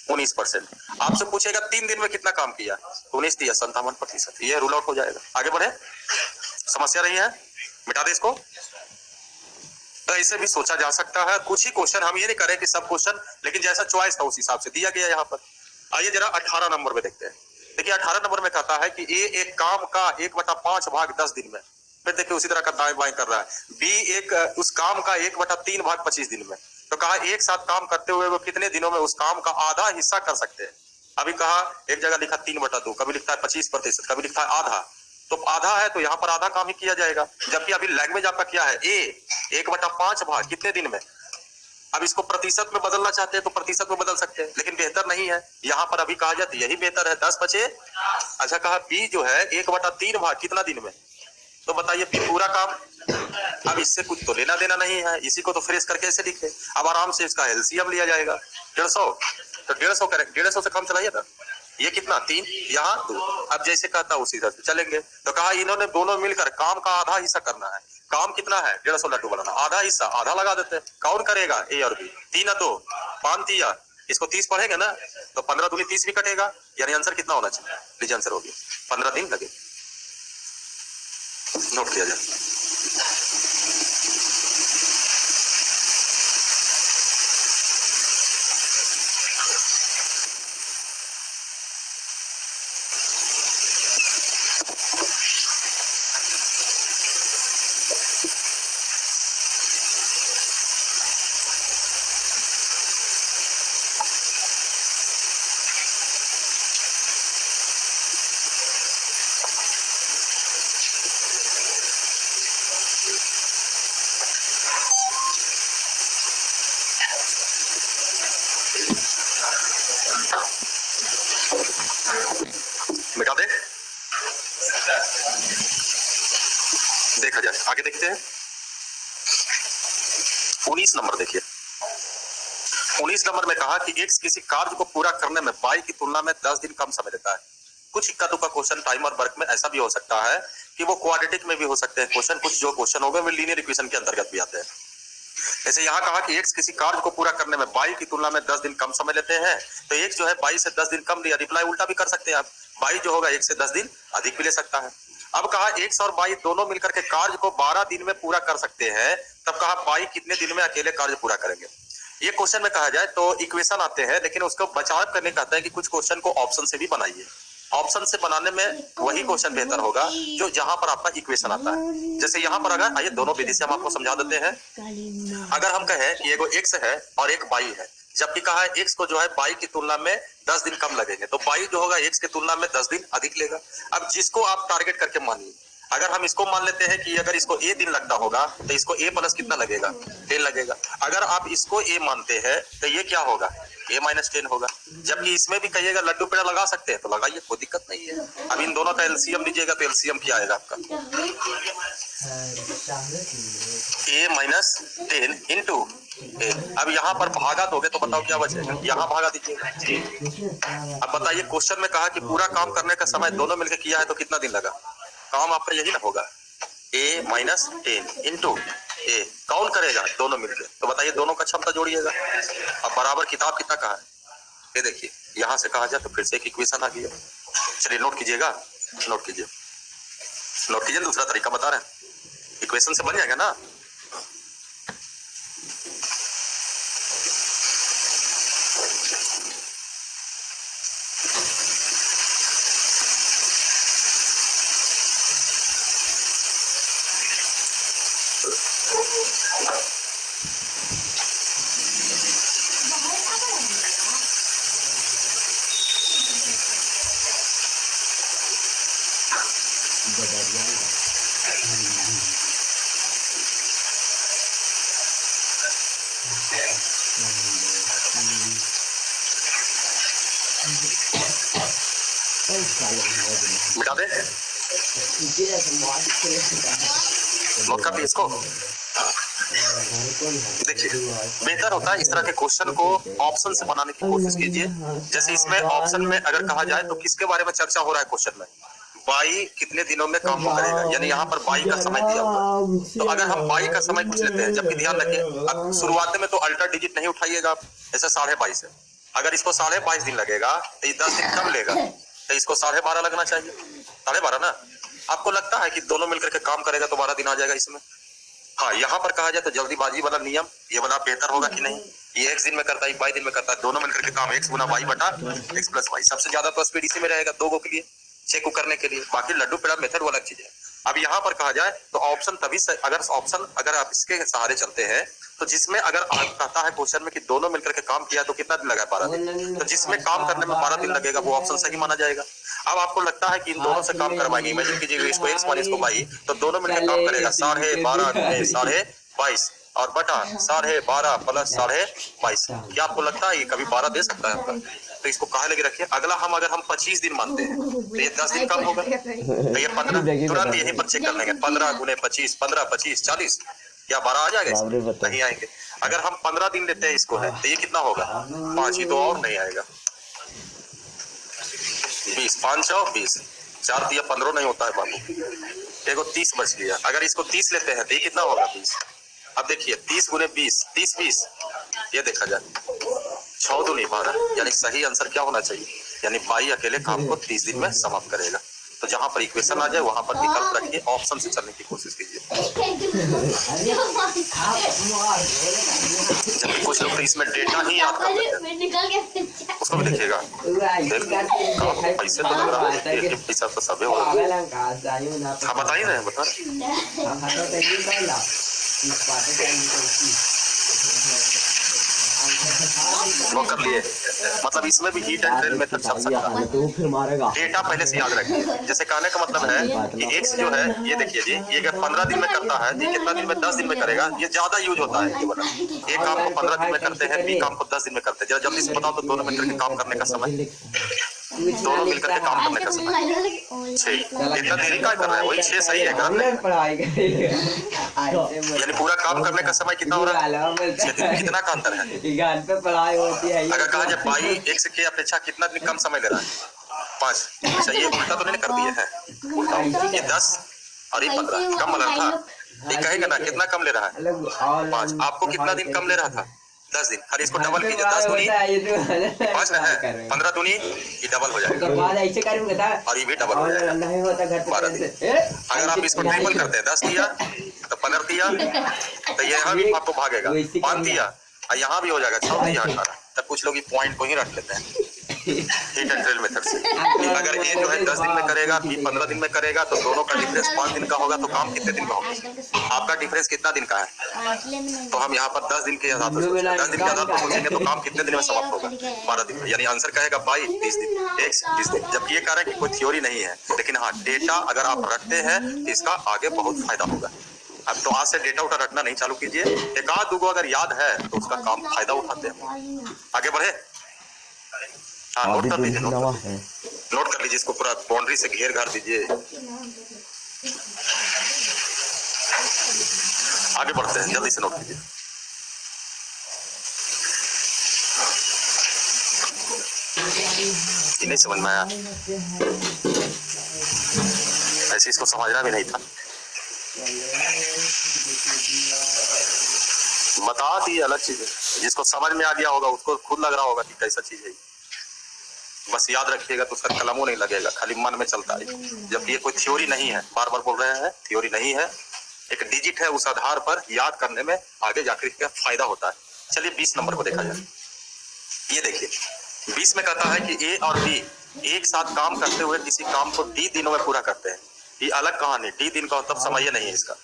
19%। आपसे पूछेगा 3 दिन में कितना काम किया, 19 दिया, 57%। ये रूल आउट हो जाएगा। आगे बढ़े, समस्या नहीं है, मिटा दे इसको। तो ऐसे भी सोचा जा सकता है। कुछ ही क्वेश्चन, हम ये नहीं करें कि सब क्वेश्चन, लेकिन जैसा चॉइस था उस हिसाब से दिया गया यहाँ पर। आइए जरा 18 नंबर में देखते हैं। देखिए 18 नंबर में कहता है कि ए एक काम का 1/5 भाग 10 दिन में। फिर देखिए उसी तरह का दाएं बाएं कर रहा है। बी एक उस काम का 1/3 भाग 25 दिन में। तो कहा एक साथ काम करते हुए वो कितने दिनों में उस काम का आधा हिस्सा कर सकते हैं। अभी कहा एक जगह लिखा 3/2, कभी लिखता है 25%, कभी लिखता है आधा। तो आधा है तो यहाँ पर आधा काम ही किया जाएगा। जबकि अभी लैंग्वेज आपका क्या है, ए 1/5 भाग कितने दिन में। अब इसको प्रतिशत में बदलना चाहते हैं तो प्रतिशत में बदल सकते हैं, लेकिन बेहतर नहीं है। यहाँ पर अभी कहा जाता है यही बेहतर है, 10 बचे। अच्छा कहा बी जो है 1/3 भाग कितना दिन में। तो बताइए बी पूरा काम। अब इससे कुछ तो लेना देना नहीं है, इसी को तो फ्रेश करके ऐसे लिखे। अब आराम से इसका एलसीएम लिया जाएगा 150। तो 150 करेक्ट, 150 से कम चलाइए था। ये कितना 3, यहाँ 2। अब जैसे कहता उसी तरह से चलेंगे। तो कहा इन्होंने दोनों मिलकर काम का आधा हिस्सा करना है। काम कितना है, 150 लड्डू बनाना, आधा हिस्सा आधा लगा देते हैं। कौन करेगा, ए और बी। 3 है तो 5 दिया, इसको 30 पढ़ेंगे ना तो 15 दूनी 30 भी कटेगा। यानी आंसर कितना होना चाहिए, लीजिए आंसर हो गया 15 दिन लगे। नोट किया जाए। मिटा दे, देखा जाए आगे देखते हैं। 19 नंबर देखिए। 19 नंबर में कहा कि एक्स किसी कार्य को पूरा करने में वाई की तुलना में 10 दिन कम समय लेता है। कुछ इक्का दुक्का क्वेश्चन टाइम और वर्क में ऐसा भी हो सकता है कि वो क्वाड्रेटिक में भी हो सकते हैं क्वेश्चन। कुछ जो क्वेश्चन हो गए वो लीनियर इक्वेशन के अंतर्गत भी आते हैं। जैसे यहाँ कहा कि एक्स किसी कार्य को पूरा करने में वाई की तुलना में 10 दिन कम समय लेते हैं। तो एक्स जो है वाई से 10 दिन कम लिया। रिप्लाई उल्टा भी कर सकते हैं आप, वाई जो होगा एक्स से 10 दिन अधिक भी ले सकता है। अब कहा एक्स और वाई दोनों मिलकर के कार्य को 12 दिन में पूरा कर सकते हैं। तब कहा वाई कितने दिन में अकेले कार्य पूरा करेंगे। ये क्वेश्चन में कहा जाए तो इक्वेशन आते हैं, लेकिन उसको बचाव करने कहता है कि कुछ क्वेश्चन को ऑप्शन से भी बनाइए। ऑप्शन से बनाने में वही क्वेश्चन बेहतर होगा जो जहां पर आपका इक्वेशन आता है। जैसे यहाँ पर अगर आइए दोनों विधि से हम आपको समझा देते हैं। अगर हम कहें कि एगो एक्स है और एक वाई है, जबकि कहा है एक्स को जो है वाई की तुलना में 10 दिन कम लगेंगे, तो वाई जो होगा एक्स की तुलना में 10 दिन अधिक लेगा। अब जिसको आप टारगेट करके मानिए, अगर हम इसको मान लेते हैं कि अगर इसको ए दिन लगता होगा तो इसको ए प्लस कितना लगेगा, 10 लगेगा। अगर आप इसको ए मानते हैं तो ये क्या होगा, ए माइनस 10 होगा। जबकि इसमें भी कहिएगा लड्डू पेड़ा लगा सकते हैं तो लगाइए, कोई दिक्कत नहीं है। अब इन दोनों का एलसीएम लीजिएगा तो एलसीएम क्या आएगा आपका, ए माइनस 10 इंटू ए। अब यहाँ पर भागा दोगे तो बताओ क्या बचेगा, यहाँ भागा दीजिएगा। अब बताइए क्वेश्चन में कहा कि पूरा काम करने का समय दोनों मिलकर किया है तो कितना दिन लगा। काम आपका यही ना होगा, ए माइनस 10 इंटू ए। कौन करेगा, दोनों मिलकर। तो बताइए दोनों का क्षमता जोड़िएगा। अब बराबर किताब कितना कहा है, ये देखिए यहां से कहा जाए तो फिर से एक इक्वेशन आ गया। चलिए नोट कीजिएगा, नोट कीजिए, नोट कीजिए। दूसरा तरीका बता रहे हैं, इक्वेशन से बन जाएगा ना। मिटा दे, नोट कर इसको। देखिए बेहतर होता है इस तरह के क्वेश्चन को ऑप्शन से बनाने की कोशिश कीजिए। जैसे इसमें ऑप्शन में अगर कहा जाए तो किसके बारे में चर्चा हो रहा है क्वेश्चन में, बाई कितने दिनों में काम को करेगा, यानी यहाँ पर बाई का समय दिया हुआ। तो अगर हम बाई का समय पूछ लेते हैं, जबकि ध्यान रखिए अब शुरुआत में तो अल्टर डिजिट नहीं उठाइएगा आप, ऐसे 22.5 है। अगर इसको 22.5 दिन लगेगा तो ये 10 दिन कम लेगा, तो इसको 12.5 लगना चाहिए, 12.5 ना। आपको लगता है कि दोनों मिलकर के काम करेगा तो 12 दिन आ जाएगा इसमें? हाँ, यहाँ पर कहा जाए तो जल्दीबाजी वाला नियम ये वाला बेहतर होगा कि नहीं? ये x दिन में करता है, 22 दिन में करता है, दोनों मिलकर के काम x गुना y बटा x प्लस y। सबसे ज्यादा तो स्पीड इसी में रहेगा, 2 गो के लिए, 6 को करने के लिए। बाकी लड्डू पेड़ा मेथड वो अलग चीज है। अब यहाँ पर कहा जाए तो ऑप्शन तभी अगर आप इसके सहारे चलते हैं तो जिसमें अगर कहता है क्वेश्चन में कि दोनों मिलकर के काम किया तो कितना दिन लगा? 12 दिन। तो जिसमें काम करने में 12 दिन लगेगा वो ऑप्शन सही माना जाएगा। अब आपको लगता है कि इन दोनों से काम करवाएंगे, इमेजिन कीजिए इसको x मान इसको y, तो दोनों मिलकर काम करेगा 12.5 गुने 22.5 और बटा 12.5 प्लस 22.5। क्या आपको लगता है ये कभी 12 दे सकता है आपका? तो इसको कहा लगे रखिए। अगला अगर हम 25 दिन मानते हैं तो ये 10 दिन कम होगा, तो ये 15 तुरंत यहीं पर चेक कर लेंगे। 15 गुने 25, 15 25 40, क्या 12 आ जाएगा? नहीं आएंगे। अगर हम 15 दिन लेते हैं इसको है तो ये कितना होगा? 5 ही तो और नहीं आएगा। 20 5 20, 4 दिया 15 नहीं होता है बाबू। एगो 30 बच गया। अगर इसको 30 लेते हैं तो ये कितना होगा? 20। अब देखिए 30 गुने 20, 30 20, ये देखा जाए 6 दूनी 12, यानी सही आंसर क्या होना चाहिए? यानी बाई अकेले काम को 30 दिन में समाप्त करेगा। तो जहां पर इक्वेशन आ जाए वहां पर विकल्प रखिए, ऑप्शन से चलने की कोशिश कीजिए। जबकि कुछ लोग तो इसमें डेटा ही याद कर लेते हैं, उसको भी देखिएगा। पैसे तो लग रहा है, पैसा तो सभी होगा। हाँ बता ही रहे हैं, बता वो कर लिए। मतलब इसमें भी हीट एंड ट्रेल मेथड चल सकता है। तो फिर मारेगा। डेटा पहले से याद रखिए। जैसे कहने का मतलब है कि x जो है ये देखिए जी, ये अगर 15 दिन में करता है तो कितना दिन में? 10 दिन में करेगा। ये ज्यादा यूज होता है ये वाला। एक काम को 15 दिन में करते हैं, बी काम को 10 दिन में करते हैं। जरा जल्दी से बताओ तो दोनों मिलकर के काम करने का समय, दोनों मिलकर के काम करने का समय 6। इतना देरी क्या कर रहा है? वही 6 सही है यानी पूरा काम करने का समय कितना हो रहा है? 6 दिन। कितना का अंतर है? अगर कहा जाए बाई x के अपेक्षा कितना दिन कम समय ले रहा है? 5। अच्छा ये उल्टा तो नहीं कर दिए है? उल्टा ये 10 और ये 15 कम वाला था। ये कहेगा ना कितना कम ले रहा है? 5। आपको कितना दिन कम ले रहा था? 10 दिन। अरे इसको डबल कीजिए, 10 दूनी 5 ना है, 15 दूनी ये डबल हो जाएगा और ये भी डबल हो जाएगा 12 दिन। अगर आप इसको ट्रिपल करते हैं, 10 दिया तो 15 दिया तो ये यहाँ भी आपको भागेगा, 5 दिया और यहाँ भी हो जाएगा 6 दिया 18। तब कुछ लोग ये पॉइंट को ही रख लेते हैं हीट एंड ट्रेल मेथड से। अगर ए जो है 10 दिन में करेगा, बी 15 दिन में करेगा, तो दोनों का डिफरेंस 5 दिन का होगा। तो काम कितने दिन का होगा? आपका डिफरेंस कितना दिन का है? तो हम यहाँ पर 10 दिन के आधार पर 10 दिन के आधार पर पूछेंगे तो काम कितने दिन में समाप्त होगा? 12 दिन। यानी आंसर कहेगा बाई 30 दिन, x 30 दिन। जबकि ये कह रहे हैं कि कोई थ्योरी नहीं है, लेकिन हाँ डेटा अगर आप रखते हैं तो इसका आगे बहुत फायदा होगा। अब तो आज से डेटा उठा रखना नहीं चालू कीजिए, एक आध दूगो अगर याद है तो उसका काम फायदा उठाते हैं। आगे बढ़े। हाँ नोट कर लीजिए, नोट कर लीजिए, इसको पूरा बाउंड्री से घेर घार दीजिए। आगे बढ़ते हैं, जल्दी से नोट कीजिए। नहीं समझ में आया, ऐसे इसको समझना भी नहीं था। बता दी अलग चीज है, जिसको समझ में आ गया होगा उसको खुद लग रहा होगा कि कैसा चीज है। बस याद रखिएगा तो उसका कलमों नहीं लगेगा, खाली मन में चलता है। जब ये कोई थ्योरी नहीं है, बार बार बोल रहे हैं थ्योरी नहीं है, एक डिजिट है, उस आधार पर याद करने में आगे जाकर क्या फायदा होता है। चलिए 20 नंबर को देखा जाए। ये देखिए 20 में कहता है कि ए और बी एक साथ काम करते हुए किसी काम को डी दिनों में पूरा करते हैं। ये अलग कहानी, डी दिन का मतलब समय नहीं है इसका।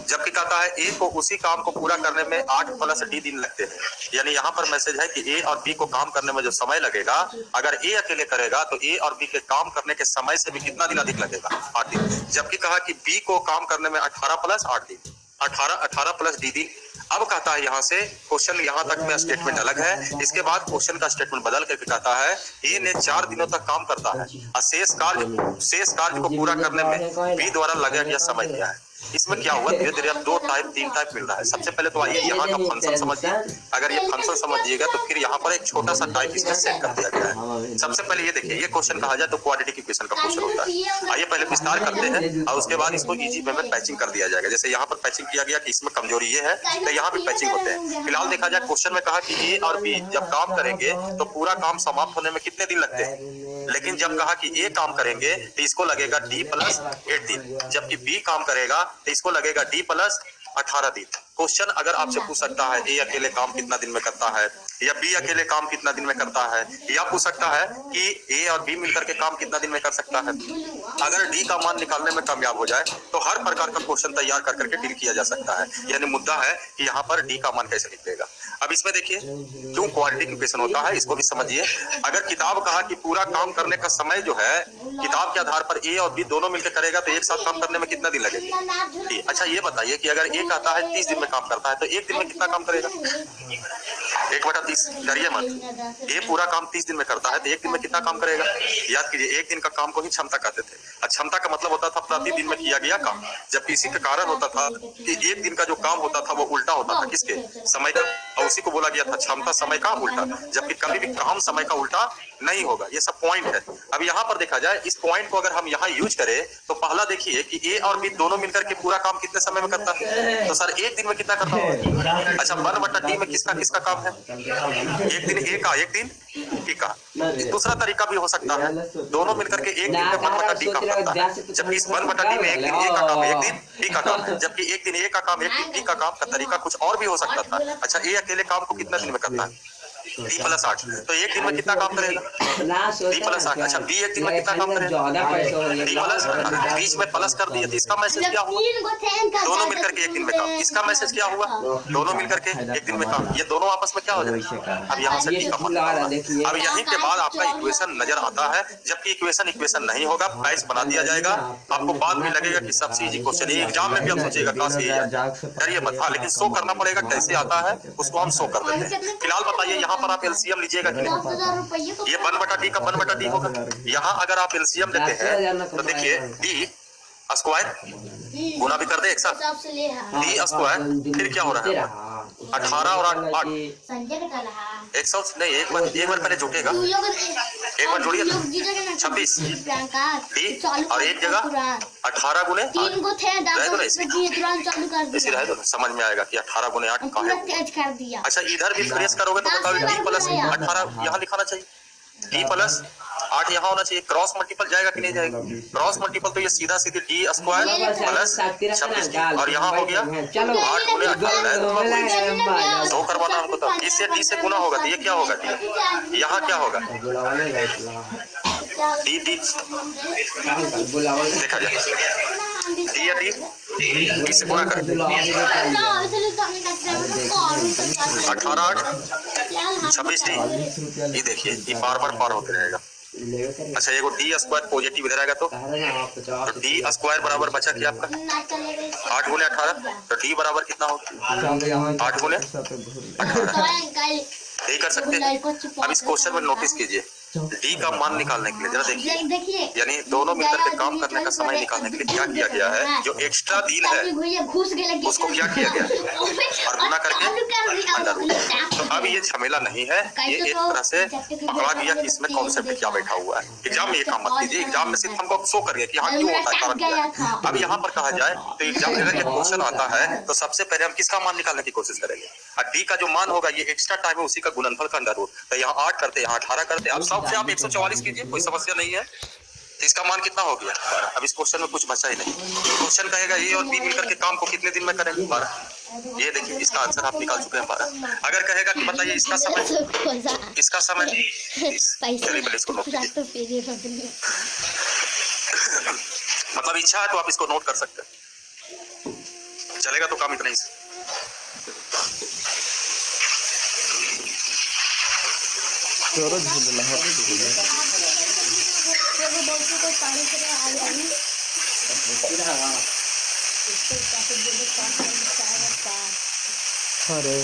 जबकि कहता है ए को उसी काम को पूरा करने में 8 प्लस डी दिन लगते हैं। यानी यहाँ पर मैसेज है कि ए और बी को काम करने में जो समय लगेगा, अगर ए अकेले करेगा तो ए और बी के काम करने के समय से भी कितना दिन अधिक लगेगा? 8 दिन। जबकि कहा कि बी को काम करने में 18 प्लस 8 दिन, 18 प्लस डी दिन। अब कहता है यहाँ से क्वेश्चन यहाँ तक में स्टेटमेंट अलग है, इसके बाद क्वेश्चन का स्टेटमेंट बदल करके कहता है ए ने 4 दिनों तक काम करता है और शेष कार्य को पूरा करने में बी द्वारा लगा गया समय क्या है? इसमें क्या हुआ, धीरे धीरे अब 2 टाइप 3 टाइप मिल रहा है। सबसे पहले तो आइए यहाँ का फंक्शन समझिए। अगर ये फंक्शन समझिएगा तो फिर यहाँ पर एक छोटा सा टाइप इसमें सेट कर दिया गया है। सबसे पहले ये देखिए, ये क्वेश्चन कहा जाए तो क्वाड्रेटिक इक्वेशन का क्वेश्चन होता है। आइए पहले विस्तार करते हैं और उसके बाद इसको इजी वे में पैचिंग कर दिया जाएगा। जैसे यहाँ पर पैचिंग किया गया कि इसमें कमजोरी ये है तो यहाँ भी पैचिंग होते हैं। फिलहाल देखा जाए, क्वेश्चन में कहा कि ए और बी जब काम करेंगे तो पूरा काम समाप्त होने में कितने दिन लगते हैं, लेकिन जब कहा कि ए काम करेंगे तो इसको लगेगा डी प्लस 8 दिन, जबकि बी काम करेगा तो इसको लगेगा डी प्लस 18 दिन। क्वेश्चन अगर आपसे पूछ सकता है ए अकेले काम कितना दिन में करता है या बी अकेले काम कितना दिन में करता है, या पूछ सकता है कि ए और बी मिलकर के काम कितना दिन में कर सकता है। अगर डी का मान निकालने में कामयाब हो जाए तो हर प्रकार का क्वेश्चन तैयार कर करके डील किया जा सकता है। यानी मुद्दा है कि यहाँ पर डी का मान कैसे निकलेगा। अब इसमें देखिए क्यों क्वाड्रेटिक इक्वेशन होता है, इसको भी समझिए। अगर किताब कहा कि पूरा काम करने का समय जो है किताब के आधार पर ए और बी दोनों मिलकर करेगा तो एक साथ काम करने में कितना दिन लगेगा। अच्छा ये बताइए कि अगर ए कहता है 30 दिन में काम करता है तो एक दिन में कितना काम करेगा, 1/30। डरिए मत, ए पूरा काम 30 दिन में करता है तो एक दिन में कितना काम करेगा। याद कीजिए, एक दिन का काम को ही क्षमता कहते थे। क्षमता का मतलब होता था प्रतिदिन में किया गया काम, जबकि इसी का कारण होता था कि एक दिन का जो काम होता था वो उल्टा होता था, किसके, समय का, और उसी को बोला गया था क्षमता समय का उल्टा। जबकि कभी भी काम समय का उल्टा नहीं होगा। ये सब पॉइंट है। अब यहाँ पर देखा जाए, इस पॉइंट को अगर हम यहाँ यूज करें तो पहला देखिए कि ए और बी दोनों मिलकर के पूरा काम कितने समय में करता है, तो सर एक दिन में कितना करता होगा। अच्छा 1/d में किसका किसका काम है, एक दिन ए का, एक दिन बी का। दूसरा तरीका भी हो सकता है, दोनों मिलकर के एक दिन में 1/d काम करता है, जबकि इस 1/d में एक दिन ए का काम है, एक दिन बी का काम है, जबकि एक दिन ए का काम, एक दिन बी का काम। का तरीका कुछ और भी हो सकता था। अच्छा ए अकेले काम को कितना दिन में करता है, डी प्लस 8, तो एक दिन में कितना काम करेगा, डी प्लस 8। अच्छा बी एक दिन में कितना काम करेगा, डी प्लस 8। बीच में प्लस कर दिया तो इसका मैसेज क्या हुआ, दोनों मिलकर के एक दिन में काम। इसका मैसेज क्या हुआ, दोनों मिलकर के एक दिन में काम। ये दोनों आपस में क्या हो जाएगा, अब यहाँ से डी का मतलब। अब यहीं के बाद आपका इक्वेशन नजर आता है, जबकि इक्वेशन नहीं होगा, पैच बना दिया जाएगा। आपको बाद में लगेगा कि सबसे इजी क्वेश्चन है, एग्जाम में भी आप सोचिएगा कहाँ से करिए मत, हाँ लेकिन शो करना पड़ेगा कैसे आता है, उसको हम शो कर देते हैं। फिलहाल बताइए यहाँ पर आप एलसीएम लीजिएगा कि नहीं, ये 1/d का 1/d होगा। यहाँ अगर आप एलसीएम लेते हैं तो देखिए डी स्क्वायर गुना भी कर दे एक साथ, डी स्क्वायर, फिर क्या हो रहा है 18 और 8 100 नहीं, एक बार पहले जुटेगा, एक बार जोड़िए 26 डी और एक जगह 18 गुने 8 इसी रहे तो समझ में आएगा कि 18 गुने 8 का है। अच्छा इधर भी प्रेस करोगे तो बताओ डी प्लस 18 यहाँ लिखाना चाहिए, डी प्लस 8 यहाँ होना चाहिए। क्रॉस मल्टीपल जाएगा कि नहीं जाएगा, क्रॉस मल्टीपल तो ये सीधा सीधी डी स्क्वायर प्लस 26 और यहाँ हो गया 8 गुने 18 100 करवाना हमको। तो इससे डी से गुना होगा तो ये क्या होगा, डी यहाँ क्या होगा, डी डी देखा जाए डी या डी से गुना कर 18 8 26 डी, ये देखिए ये बार बार पार होते रहेगा। अच्छा एगो डी स्क्वायर पॉजिटिव इधर आएगा तो डी स्क्वायर बराबर बचा क्या आपका 8 गुने 18, तो डी बराबर कितना होगा 8 गुने 18, यही कर सकते हैं। अब इस क्वेश्चन में नोटिस कीजिए, डी का मान निकालने के लिए जरा देखिए, यानी दोनों मिलकर के काम करने का समय निकालने के लिए क्या किया गया है, जो एक्स्ट्रा डील है उसको क्या किया गया और गुना करके अंडर। तो अब ये झमेला नहीं है, ये एक तरह से पकड़ा गया कि इसमें कॉन्सेप्ट क्या बैठा हुआ है। एग्जाम में ये काम मत कीजिए, एग्जाम में सिर्फ हमको शो करिए कि हाँ क्यों होता है, कारण क्या है। अब यहाँ पर कहा जाए तो एग्जाम में अगर ये क्वेश्चन आता है तो सबसे पहले हम किसका मान निकालने की कोशिश करेंगे, और डी का जो मान होगा ये एक्स्ट्रा टाइम है उसी का गुणनफल का अंडर रूट। तो यहाँ 8 करते, यहाँ 18 करते, अब सबसे आप 144 कीजिए, कोई समस्या नहीं है। तो इसका मान कितना हो गया, अब इस क्वेश्चन में कुछ बचा ही नहीं। क्वेश्चन कहेगा ए और बी मिलकर के काम को कितने दिन में करेंगे 12, ये देखिए इसका आंसर आप निकाल चुके हैं 12। अगर कहेगा कि बताइए इसका समय चलिए पहले इसको नोट कीजिए, मतलब इच्छा है तो आप इसको नोट कर सकते हैं, चलेगा तो काम इतना ही। अरे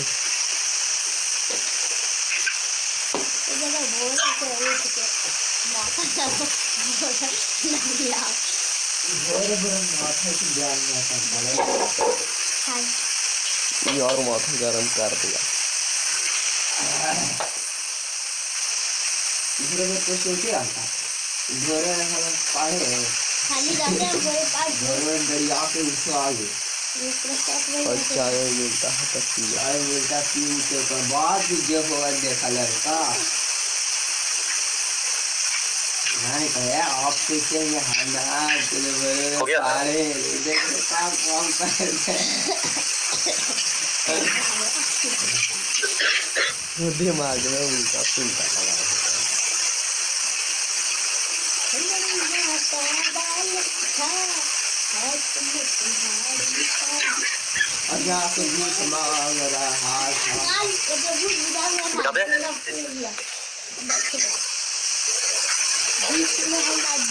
ये और माथा गरम कर दिया। और चाय मिलता है तो चाय मिलता पीने के बाद जो होगा देखा लड़का नहीं कहे आप कैसे हो गया सारे देखो काम काम कर दिमाग में उल्टा सुलटा लगा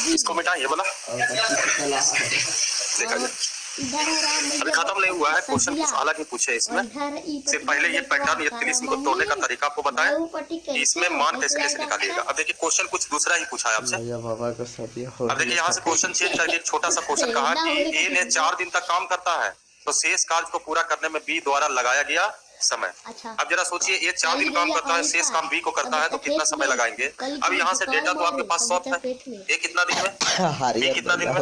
इसको मिटा ये बोला देखा जाए अभी खत्म नहीं हुआ है क्वेश्चन कुछ अलग ही पूछे इसमें सिर्फ पहले ये पैटर्न ये तिलिस्म को तोड़ने का तरीका आपको बताया कि इसमें मान कैसे कैसे निकालिएगा। अब देखिए क्वेश्चन कुछ दूसरा ही पूछा है आपसे। अब देखिए यहाँ से क्वेश्चन चेंज करके एक छोटा सा क्वेश्चन कहा कि ए ने 4 दिन तक काम करता है तो शेष कार्य को पूरा करने में बी द्वारा लगाया गया समय। अच्छा। अब जरा सोचिए ये 4 दिन काम करता है शेष काम बी को करता है तो कितना समय लगाएंगे। अब यहाँ से डेटा तो आपके पास सॉफ्ट है ये कितना दिन में ये कितना दिन में।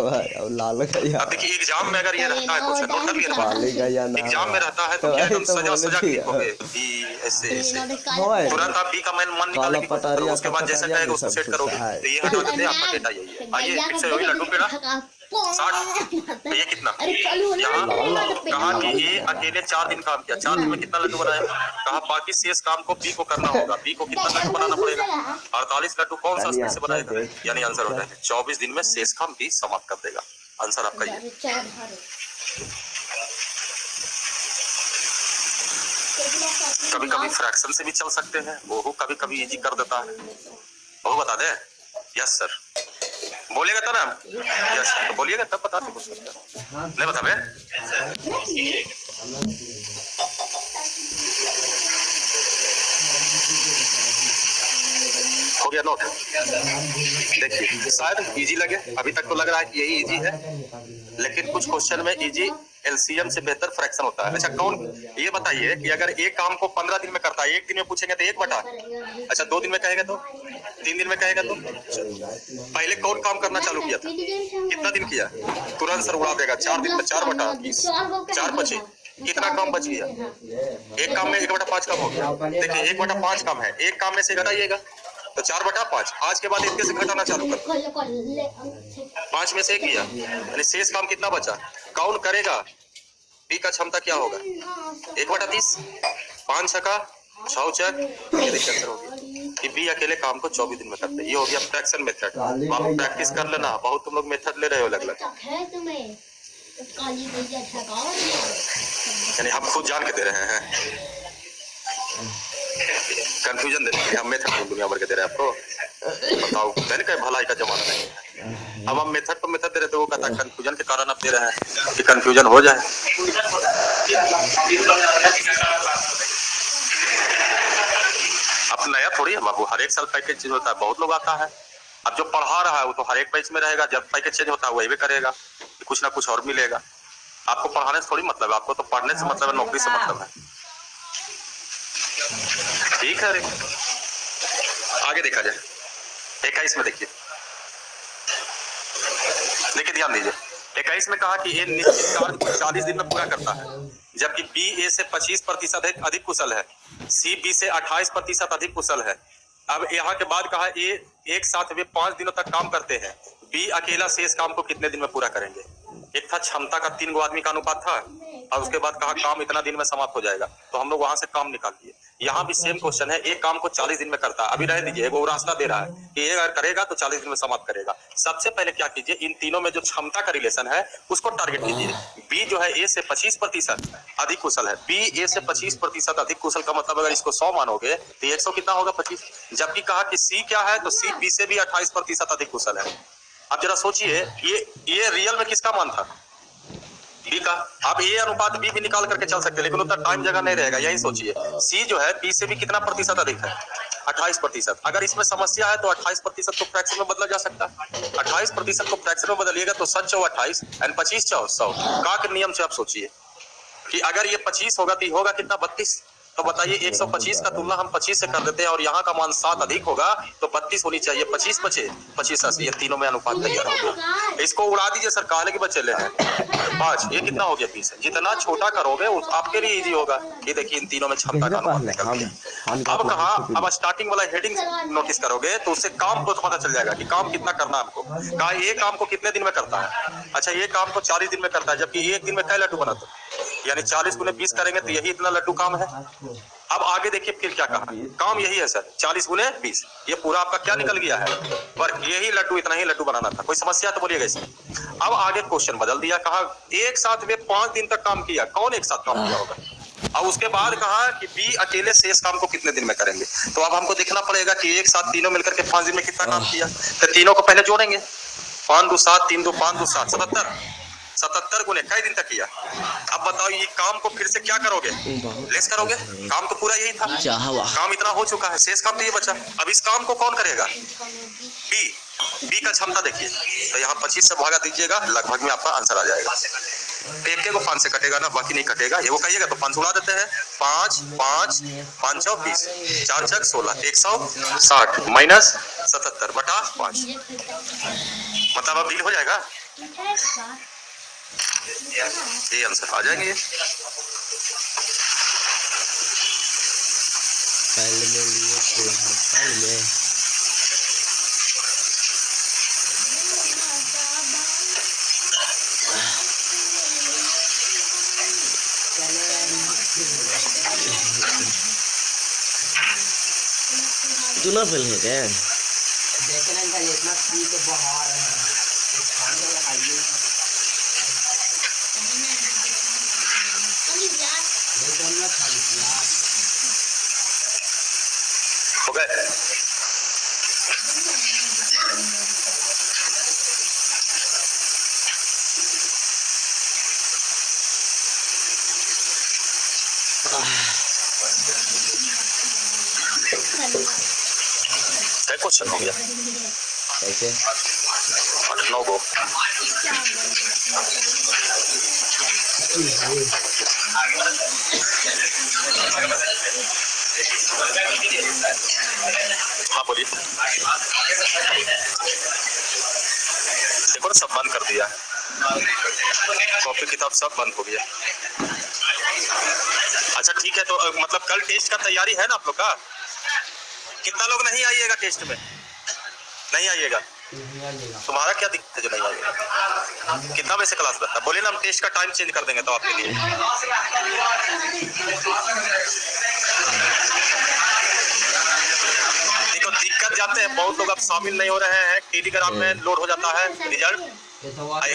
अब देखिए एग्जाम में अगर ये रहता है क्वेश्चन नोट कर लिया एग्जाम में रहता है तो क्या एकदम सजा सजा लिखोगे बी ऐसे ऐसे तुरंत आप बी का मन निकालेंगे उसके बाद जैसा कहेगा उसको सेट करोगे तो ये हटा देते हैं आपका डेटा यही है। आइए फिर से वही लड्डू पेड़ा 60 तो ये कितना यहाँ कहा कि ये अकेले 4 दिन काम किया 4 दिन में कितना लड्डू बनाया कहा बाकी शेष काम को बी को करना होगा बी को कितना लड्डू बनाना पड़ेगा 48 लड्डू कौन सा इसमें से बनाएगा यानी आंसर हो जाएगा 24 दिन में शेष काम बी समाप्त कर देगा। आंसर आपका ये। कभी कभी फ्रैक्शन से भी चल सकते हैं वो कभी कभी इजी कर देता है वो बता दे। यस सर बोलिएगा तो ना यस तो बोलिएगा तब बताते कुछ नहीं बता बे। हो गया नोट। देखिए शायद इजी लगे अभी तक तो लग रहा है कि यही इजी है लेकिन कुछ क्वेश्चन में इजी एलसीएम से बेहतर फ्रैक्शन होता है। अच्छा कौन ये बताइए कि अगर एक काम को 15 दिन में करता है 1 दिन में पूछेंगे तो 1 बटा अच्छा 2 दिन में कहेगा तो 3 दिन में कहेगा तो पहले कौन काम करना चालू किया था कितना दिन किया तुरंत सर उड़ा देगा 4 दिन में 4 बटा 20 4 बचे कितना काम बच गया एक काम में 1 बटा 5 काम हो गया। देखिए 1 बटा 5 काम है एक काम में से घटाइएगा तो 4 बटा 5 आज के बाद इसके से घटाना चालू कर 5 में से किया यानी शेष काम कितना बचा कौन करेगा बी का क्षमता क्या होगा 1 बटा 30 5 छक्का 6 चक ये आंसर होगी कि बी अकेले काम को 24 दिन में करते हैं। ये हो गया फ्रैक्शन मेथड। आप प्रैक्टिस कर लेना बहुत तुम लोग मेथड ले रहे हो अलग अलग यानी हम खुद जान के दे रहे हैं कंफ्यूजन दे रहे हैं हम मेथड दुनिया भर के दे रहे हैं आपको बताओ मैंने कहा भलाई का जमाना नहीं है। अब हम मेथड तो मेथड दे रहे थे वो कहता है कंफ्यूजन के कारण आप दे रहे हैं कि कंफ्यूजन हो जाए। अब नया थोड़ी है बाबू हर एक साल पैकेज चेंज होता है बहुत लोग आता है अब जो पढ़ा रहा है वो तो हर एक बैच में रहेगा जब पैकेज चेंज होता है वही भी करेगा कुछ ना कुछ और मिलेगा। आपको पढ़ाने से थोड़ी मतलब है आपको तो पढ़ने से मतलब है नौकरी से मतलब है। ठीक है आगे देखा जाए 21 में देखिए ध्यान दीजिए 21 में कहा कि ए निश्चित कार्य को 40 दिन में पूरा करता है जबकि बी ए से 25% अधिक कुशल है सी बी से 28% अधिक कुशल है। अब यहाँ के बाद कहा ए एक साथ वे 5 दिनों तक काम करते हैं बी अकेला शेष काम को कितने दिन में पूरा करेंगे। एक था क्षमता का 3 आदमी का अनुपात था और उसके बाद कहा काम इतना दिन में समाप्त हो जाएगा तो हम लोग वहां से काम निकाल दिए। यहाँ भी सेम क्वेश्चन है एक काम को 40 दिन में करता है अभी रह दीजिए वो रास्ता दे रहा है कि ये अगर करेगा तो 40 दिन में समाप्त करेगा। सबसे पहले क्या कीजिए इन तीनों में जो क्षमता का रिलेशन है उसको टारगेट कीजिए। बी जो है ए से 25% अधिक कुशल है बी ए से 25% अधिक कुशल का मतलब अगर इसको 100 मानोगे तो 100 कितना होगा 25। जबकि कहा कि सी क्या है तो सी बी से भी 28% अधिक कुशल है। अब जरा सोचिए ये रियल में किसका मान था बी का। आप ए अनुपात बी भी निकाल करके चल सकते हैं, लेकिन उतना टाइम जगह नहीं रहेगा, यही सोचिए। सी जो है बी से भी कितना प्रतिशत अधिक है, 28%। अगर इसमें समस्या है तो 28% को फ्रैक्शन में बदला जा सकता है। 28% को फ्रैक्शन में बदलिएगा तो 7 चौ 28 एंड 25 चौ 100। का के नियम से आप सोचिए कि अगर ये 25 होगा तो होगा कितना, 32। तो बताइए 125 का तुलना हम 25 से कर देते हैं और यहाँ का मान 7 अधिक होगा तो 32 होनी चाहिए। 25 बचे 25 ये तीनों में अनुपात तैयार हो गया। इसको उड़ा दीजिए सर, काले के बच्चे ले हैं 5, ये कितना हो गया 20। जितना छोटा करोगे उस आपके लिए इजी होगा। ये देखिए इन तीनों में क्षमता का अनुपात निकल गया। अब कहा, अब स्टार्टिंग वाला हेडिंग नोटिस करोगे तो उससे काम को पता चल जाएगा कि काम कितना करना है हमको। कहा ये काम को कितने दिन में करता है, अच्छा ये काम को 40 दिन में करता है, जबकि एक दिन में कई लड्डू बनाता है, यानी 40 गुने 20 करेंगे तो यही इतना लड्डू काम है। अब आगे देखिए फिर क्या कहा, काम यही है सर 40 गुने 20, ये पूरा आपका क्या निकल गया है, वर्क। यही लड्डू, इतना ही लड्डू बनाना था। कोई समस्या तो बोलिएगा इसमें। अब आगे क्वेश्चन बदल दिया, कहा एक साथ वे 5 दिन तक काम किया। कौन एक साथ काम किया होगा? अब उसके बाद कहा कि बी अकेले शेष काम को कितने दिन में करेंगे। तो अब हमको देखना पड़ेगा कि एक साथ तीनों मिलकर के 5 दिन में कितना काम किया। तो तीनों को पहले जोड़ेंगे, 5 2 7, 3 2 5 2 7, 77 गुने कई दिन तक किया। अब बताओ ये काम को फिर से क्या करोगे, लेस करोगे। काम तो पूरा यही था, काम इतना हो चुका है, शेष काम तो ये बचा। अब इस काम को कौन करेगा, बी का क्षमता देखिए। तो यहाँ 25 से भागा दीजिएगा, लगभग में आपका आंसर आ जाएगा। एक को 5 से कटेगा ना, बाकी नहीं कटेगा। ये वो कहिएगा तो 5 उड़ा देते हैं, 5 5 5 चौ 20, 4 छक 16, 160 माइनस 77 बटा 5, मतलब अब बिल हो जाएगा। ये आंसर आ जाएंगे। तू ना फेल है क्या? देखने का इतना पी के बाहर है, खाने वाला आइए हो गए। क्या क्वेश्चन हो गया, कैसे 8 9 गो। हाँ बोलिए। देखो ना सब बंद कर दिया, कॉपी किताब सब बंद हो गया। अच्छा ठीक है, तो मतलब कल टेस्ट का तैयारी है ना आप लोग का? कितना लोग नहीं आइएगा टेस्ट में? नहीं आइएगा? तुम्हारा क्या दिक्कत है जो नहीं आइएगा? कितना बजे से क्लास लगता है? बोले ना, हम टेस्ट का टाइम चेंज कर देंगे तो आपके लिए। देखो दिक्कत जाते हैं बहुत लोग, अब शामिल नहीं हो रहे हैं, टेलीग्राम में लोड हो जाता है रिजल्ट।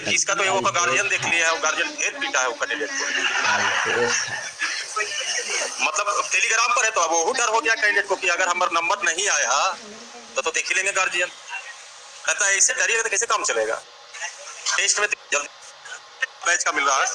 किसका तो वो का गार्जियन देख लिया है, वो गार्जियन ढेर पीटा है वो कैंडिडेट को। मतलब टेलीग्राम पर है तो अब वो डर हो गया कैंडिडेट को कि अगर हमारा नंबर नहीं आया तो देख ही लेंगे गार्जियन। कहता है ऐसे डरिएगा तो कैसे काम चलेगा। टेस्ट में जल्दी बैच का मिल रहा है।